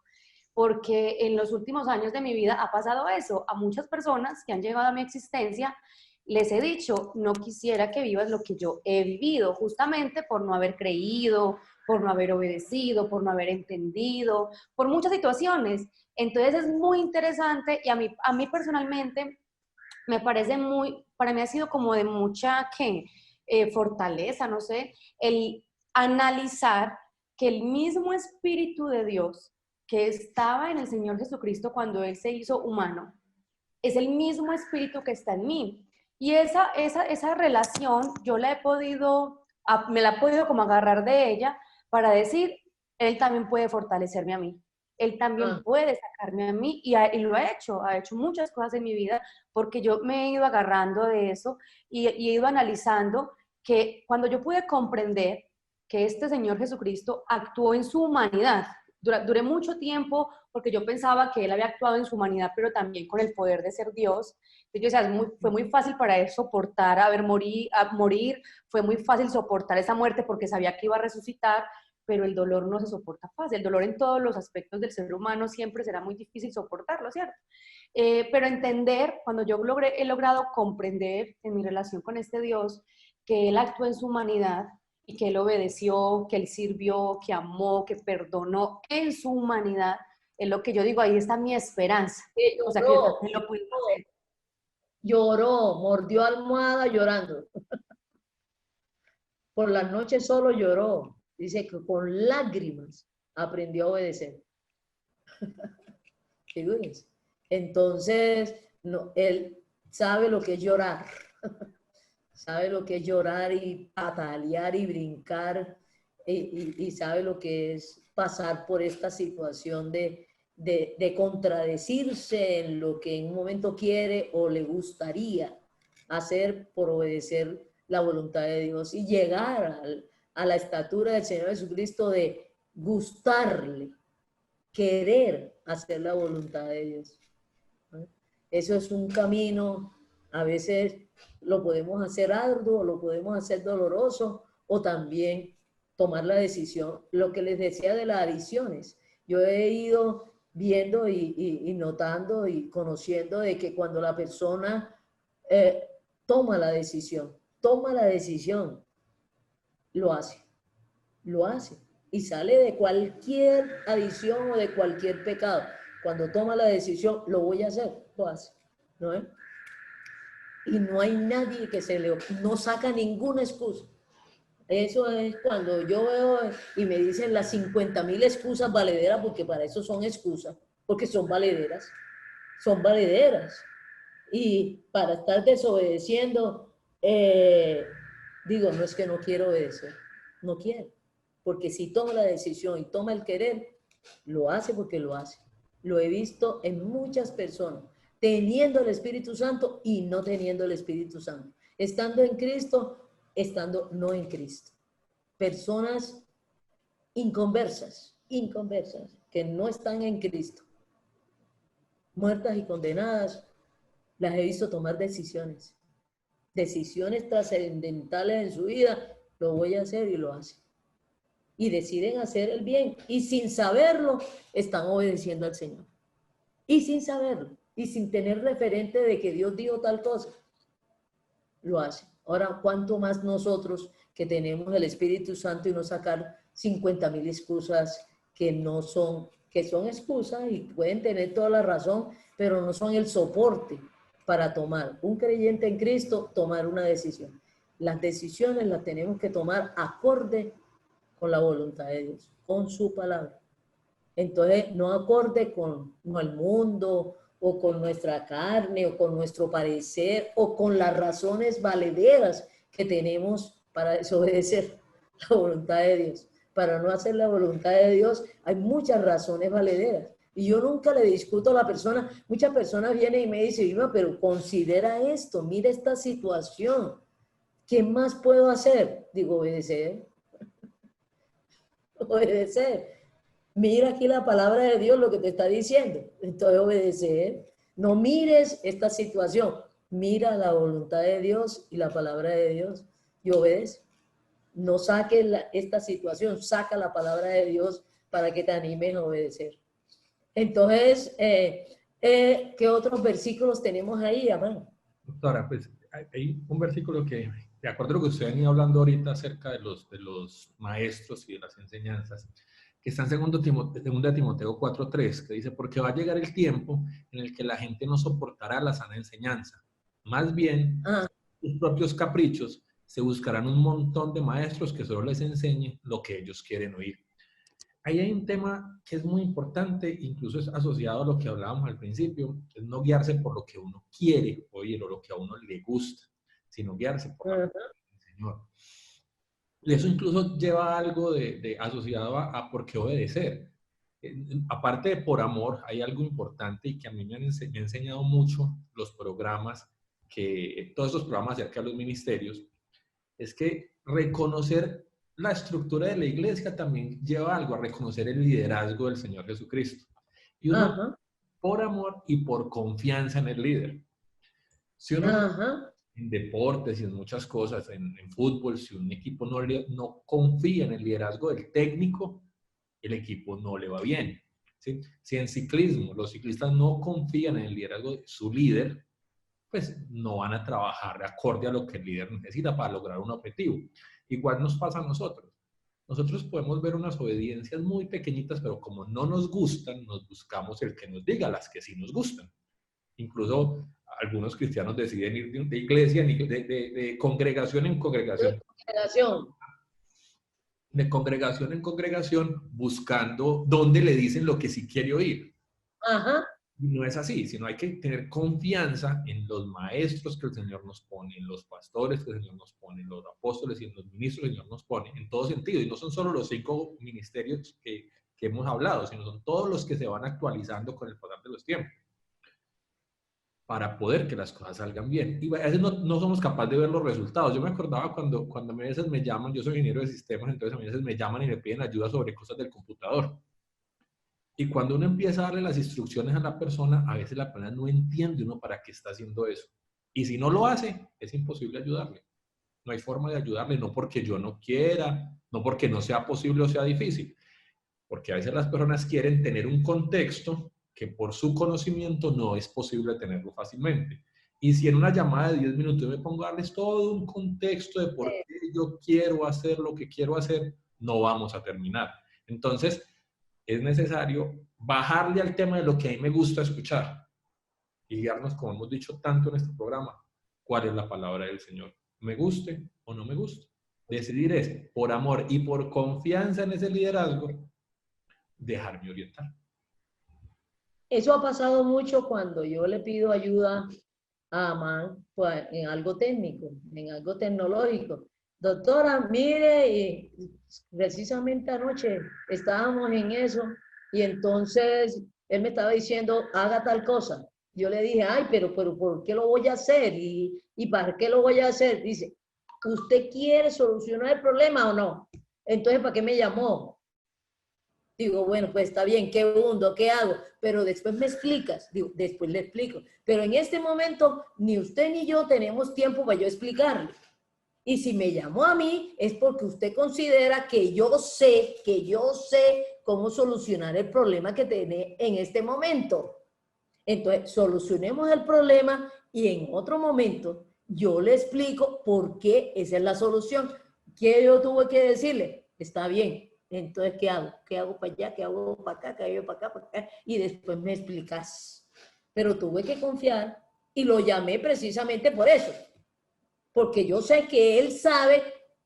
porque en los últimos años de mi vida ha pasado eso. A muchas personas que han llegado a mi existencia les he dicho, no quisiera que vivas lo que yo he vivido, justamente por no haber creído, por no haber obedecido, por no haber entendido, por muchas situaciones. Entonces es muy interesante y a mí personalmente me parece para mí ha sido como de mucha fortaleza, no sé, el analizar que el mismo Espíritu de Dios que estaba en el Señor Jesucristo cuando Él se hizo humano, es el mismo Espíritu que está en mí. Y esa relación yo me la he podido como agarrar de ella para decir, Él también puede fortalecerme a mí. Él también puede sacarme a mí y lo ha hecho muchas cosas en mi vida porque yo me he ido agarrando de eso y he ido analizando que cuando yo pude comprender que este Señor Jesucristo actuó en su humanidad, duré mucho tiempo porque yo pensaba que Él había actuado en su humanidad, pero también con el poder de ser Dios. Entonces, o sea, fue muy fácil para Él soportar morir, fue muy fácil soportar esa muerte porque sabía que iba a resucitar, pero el dolor no se soporta fácil. El dolor en todos los aspectos del ser humano siempre será muy difícil soportarlo, ¿cierto? Pero entender, cuando he logrado comprender en mi relación con este Dios, que Él actuó en su humanidad y que Él obedeció, que Él sirvió, que amó, que perdonó en su humanidad, es lo que yo digo, ahí está mi esperanza. Lloró, o sea, que yo también lo puedo hacer. Lloró, mordió almohada llorando. Por las noches solo lloró. Dice que con lágrimas aprendió a obedecer. Figúrense. Entonces, no, él sabe lo que es llorar. Sabe lo que es llorar y patalear y brincar y sabe lo que es pasar por esta situación de contradecirse en lo que en un momento quiere o le gustaría hacer por obedecer la voluntad de Dios y llegar a la estatura del Señor Jesucristo de gustarle, querer hacer la voluntad de Dios. Eso es un camino, a veces lo podemos hacer arduo, lo podemos hacer doloroso o también tomar la decisión. Lo que les decía de las adicciones, yo he ido viendo y notando y conociendo de que cuando la persona toma la decisión, lo hace y sale de cualquier adicción o de cualquier pecado. Cuando toma la decisión, lo voy a hacer, lo hace, ¿no es? Y no hay nadie que no saca ninguna excusa. Eso es cuando yo veo y me dicen las 50.000 excusas valederas, porque para eso son excusas, porque son valederas. Y para estar desobedeciendo, digo, no es que no quiero obedecer, no quiero. Porque si toma la decisión y toma el querer, lo hace porque lo hace. Lo he visto en muchas personas, teniendo el Espíritu Santo y no teniendo el Espíritu Santo. Estando en Cristo, estando no en Cristo. Personas inconversas, que no están en Cristo, muertas y condenadas, las he visto tomar decisiones trascendentales en su vida. Lo voy a hacer y lo hacen. Y deciden hacer el bien y sin saberlo están obedeciendo al Señor. Y sin saberlo y sin tener referente de que Dios dijo tal cosa, lo hacen. Ahora, ¿cuánto más nosotros que tenemos el Espíritu Santo y no sacar 50.000 excusas que son excusas y pueden tener toda la razón, pero no son el soporte para tomar un creyente en Cristo, tomar una decisión? Las decisiones las tenemos que tomar acorde con la voluntad de Dios, con su palabra. Entonces, no acorde con el mundo o con nuestra carne o con nuestro parecer o con las razones valederas que tenemos para desobedecer la voluntad de Dios. para no hacer la voluntad de Dios, hay muchas razones valederas. Y yo nunca le discuto a la persona. Muchas personas vienen y me dicen, Vilma, pero considera esto, mira esta situación. ¿Qué más puedo hacer? Digo, obedecer. Obedecer. Mira aquí la palabra de Dios, lo que te está diciendo. Entonces, obedecer. No mires esta situación. Mira la voluntad de Dios y la palabra de Dios y obedece. No saques esta situación, saca la palabra de Dios para que te animes a obedecer. Entonces, ¿qué otros versículos tenemos ahí, hermano? Doctora, pues hay un versículo que, de acuerdo a lo que usted venía hablando ahorita acerca de los maestros y de las enseñanzas, que está en 2 Timoteo 4:3, que dice, porque va a llegar el tiempo en el que la gente no soportará la sana enseñanza. Más bien, sus propios caprichos, se buscarán un montón de maestros que solo les enseñen lo que ellos quieren oír. Ahí hay un tema que es muy importante, incluso es asociado a lo que hablábamos al principio, es no guiarse por lo que uno quiere oír o lo que a uno le gusta, sino guiarse por la palabra del Señor. Y eso incluso lleva algo asociado a por qué obedecer. Aparte de por amor, hay algo importante y que a mí me ha enseñado mucho los programas, todos esos programas acerca de los ministerios, es que reconocer la estructura de la iglesia también lleva algo a reconocer el liderazgo del Señor Jesucristo. Y uno, por amor y por confianza en el líder. Si uno en deportes y en muchas cosas, en fútbol, si un equipo no confía en el liderazgo del técnico, el equipo no le va bien. ¿Sí? Si en ciclismo los ciclistas no confían en el liderazgo de su líder, pues no van a trabajar de acorde a lo que el líder necesita para lograr un objetivo. Igual nos pasa a nosotros. Nosotros podemos ver unas obediencias muy pequeñitas, pero como no nos gustan, nos buscamos el que nos diga las que sí nos gustan. Incluso algunos cristianos deciden ir de iglesia, de congregación en congregación. De congregación en congregación, buscando dónde le dicen lo que sí quiere oír. No es así, sino hay que tener confianza en los maestros que el Señor nos pone, en los pastores que el Señor nos pone, en los apóstoles y en los ministros que el Señor nos pone, en todo sentido. Y no son solo los 5 ministerios que hemos hablado, sino son todos los que se van actualizando con el pasar de los tiempos para poder que las cosas salgan bien. Y a veces no somos capaces de ver los resultados. Yo me acordaba cuando a veces me llaman, yo soy ingeniero de sistemas, entonces a veces me llaman y me piden ayuda sobre cosas del computador. Y cuando uno empieza a darle las instrucciones a la persona, a veces la persona no entiende uno para qué está haciendo eso. Y si no lo hace, es imposible ayudarle. No hay forma de ayudarle, no porque yo no quiera, no porque no sea posible o sea difícil. Porque a veces las personas quieren tener un contexto que por su conocimiento no es posible tenerlo fácilmente. Y si en una llamada de 10 minutos me pongo a darles todo un contexto de por qué yo quiero hacer lo que quiero hacer, no vamos a terminar. Entonces, es necesario bajarle al tema de lo que a mí me gusta escuchar y guiarnos, como hemos dicho tanto en este programa, cuál es la palabra del Señor. ¿Me guste o no me guste? Decidir es, por amor y por confianza en ese liderazgo, dejarme orientar. Eso ha pasado mucho cuando yo le pido ayuda a Amán pues, en algo técnico, en algo tecnológico. Doctora, mire, y precisamente anoche estábamos en eso y entonces él me estaba diciendo, haga tal cosa. Yo le dije, ay, pero ¿por qué lo voy a hacer? ¿Y para qué lo voy a hacer? Dice, ¿usted quiere solucionar el problema o no? Entonces, ¿para qué me llamó? Digo, bueno, pues está bien, ¿qué hundo? ¿Qué hago? Pero después me explicas. Digo, después le explico. Pero en este momento, ni usted ni yo tenemos tiempo para yo explicarle. Y si me llamó a mí, es porque usted considera que yo sé cómo solucionar el problema que tiene en este momento. Entonces, solucionemos el problema y en otro momento yo le explico por qué esa es la solución. ¿Qué yo tuve que decirle? Está bien. Entonces, ¿qué hago? ¿Qué hago para allá? ¿Qué hago para acá? ¿Qué hago para acá? Para acá? Y después me explicas. Pero tuve que confiar y lo llamé precisamente por eso. Porque yo sé que él sabe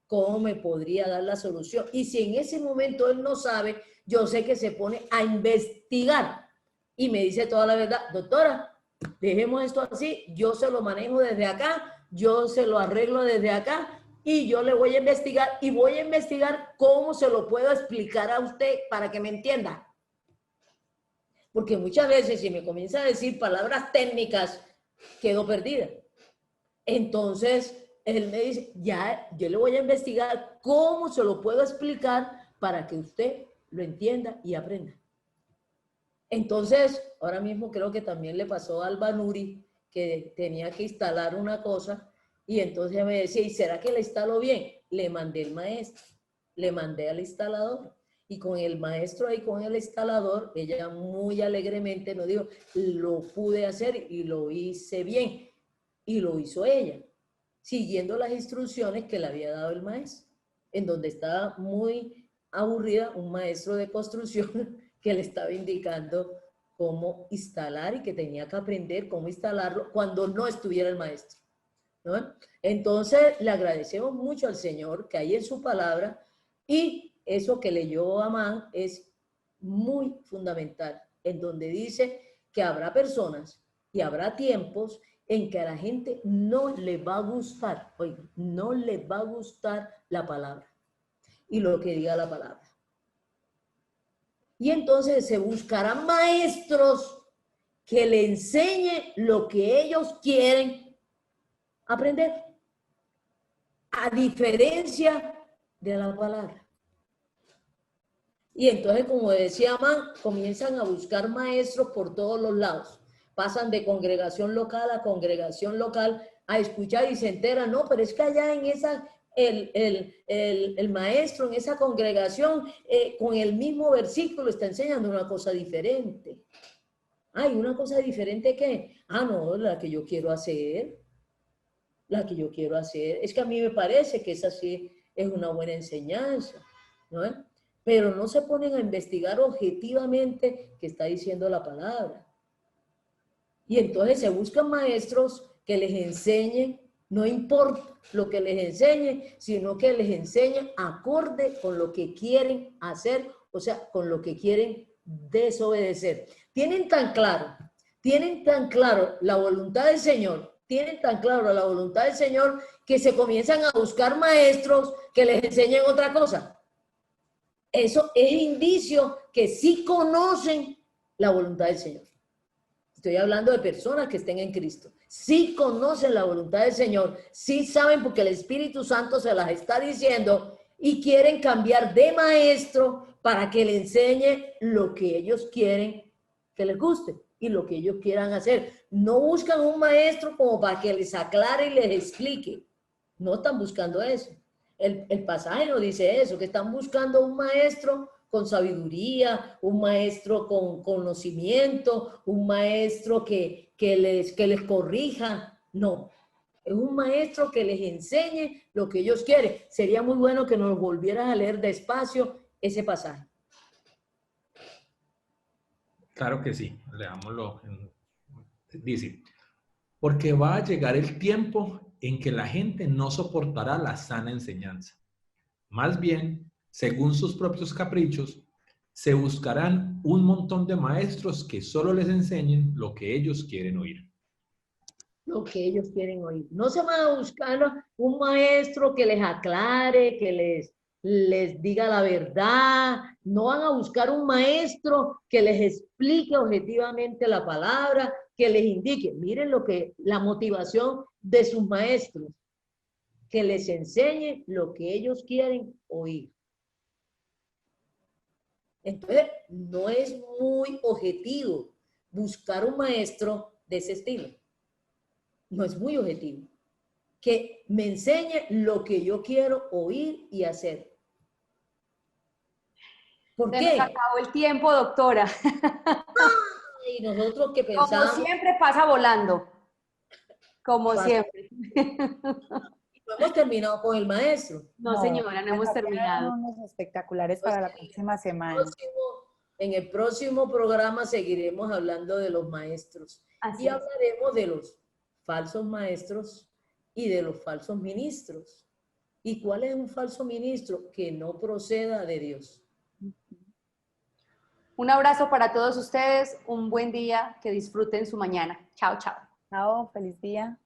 cómo me podría dar la solución. Y si en ese momento él no sabe, yo sé que se pone a investigar y me dice toda la verdad. Doctora, dejemos esto así, yo se lo manejo desde acá, yo se lo arreglo desde acá y yo le voy a investigar y voy a investigar cómo se lo puedo explicar a usted para que me entienda. Porque muchas veces si me comienza a decir palabras técnicas, quedo perdida. Entonces, él me dice, ya, yo le voy a investigar cómo se lo puedo explicar para que usted lo entienda y aprenda. Entonces, ahora mismo creo que también le pasó a Alba Nuri, que tenía que instalar una cosa, y entonces me decía, ¿y será que la instaló bien? Le mandé el maestro, le mandé al instalador, y con el maestro ahí, con el instalador, ella muy alegremente nos dijo, lo pude hacer y lo hice bien, y lo hizo ella, siguiendo las instrucciones que le había dado el maestro, en donde estaba muy aburrida un maestro de construcción que le estaba indicando cómo instalar y que tenía que aprender cómo instalarlo cuando no estuviera el maestro, ¿no? Entonces, le agradecemos mucho al Señor que hay en su palabra, y eso que leyó Amán es muy fundamental, en donde dice que habrá personas y habrá tiempos en que a la gente no le va a gustar, oiga, no le va a gustar la palabra y lo que diga la palabra. Y entonces se buscarán maestros que le enseñen lo que ellos quieren aprender, a diferencia de la palabra. Y entonces, como decía Amán, comienzan a buscar maestros por todos los lados. Pasan de congregación local a congregación local a escuchar y se enteran, no, pero es que allá en esa, el maestro en esa congregación con el mismo versículo está enseñando una cosa diferente. Ay, ¿una cosa diferente qué? Ah, no, la que yo quiero hacer. La que yo quiero hacer. Es que a mí me parece que esa sí es una buena enseñanza, ¿no? Pero no se ponen a investigar objetivamente qué está diciendo la palabra. Y entonces se buscan maestros que les enseñen, no importa lo que les enseñen, sino que les enseñen acorde con lo que quieren hacer, o sea, con lo que quieren desobedecer. Tienen tan claro la voluntad del Señor, tienen tan claro la voluntad del Señor que se comienzan a buscar maestros que les enseñen otra cosa. Eso es indicio que sí conocen la voluntad del Señor. Estoy hablando de personas que estén en Cristo. Sí conocen la voluntad del Señor, sí saben porque el Espíritu Santo se las está diciendo y quieren cambiar de maestro para que le enseñe lo que ellos quieren que les guste y lo que ellos quieran hacer. No buscan un maestro como para que les aclare y les explique. No están buscando eso. El pasaje no dice eso, que están buscando un maestro con sabiduría, un maestro con conocimiento, un maestro que les corrija. No, es un maestro que les enseñe lo que ellos quieren. Sería muy bueno que nos volvieras a leer despacio ese pasaje. Claro que sí, leámoslo. Dice, porque va a llegar el tiempo en que la gente no soportará la sana enseñanza. Más bien, según sus propios caprichos, se buscarán un montón de maestros que solo les enseñen lo que ellos quieren oír. Lo que ellos quieren oír. No se van a buscar un maestro que les aclare, que les diga la verdad. No van a buscar un maestro que les explique objetivamente la palabra, que les indique. Miren la motivación de sus maestros, que les enseñe lo que ellos quieren oír. Entonces, no es muy objetivo buscar un maestro de ese estilo. No es muy objetivo. Que me enseñe lo que yo quiero oír y hacer. ¿Por qué? Se nos acabó el tiempo, doctora. Y nosotros que pensamos... Como siempre pasa volando. Como siempre. No hemos terminado con el maestro. No, señora, no hemos terminado. Unos espectaculares para la próxima semana. En el próximo programa seguiremos hablando de los maestros. Y hablaremos de los falsos maestros y de los falsos ministros. ¿Y cuál es un falso ministro? Que no proceda de Dios. Un abrazo para todos ustedes, un buen día, que disfruten su mañana. Chao, chao. Chao, feliz día.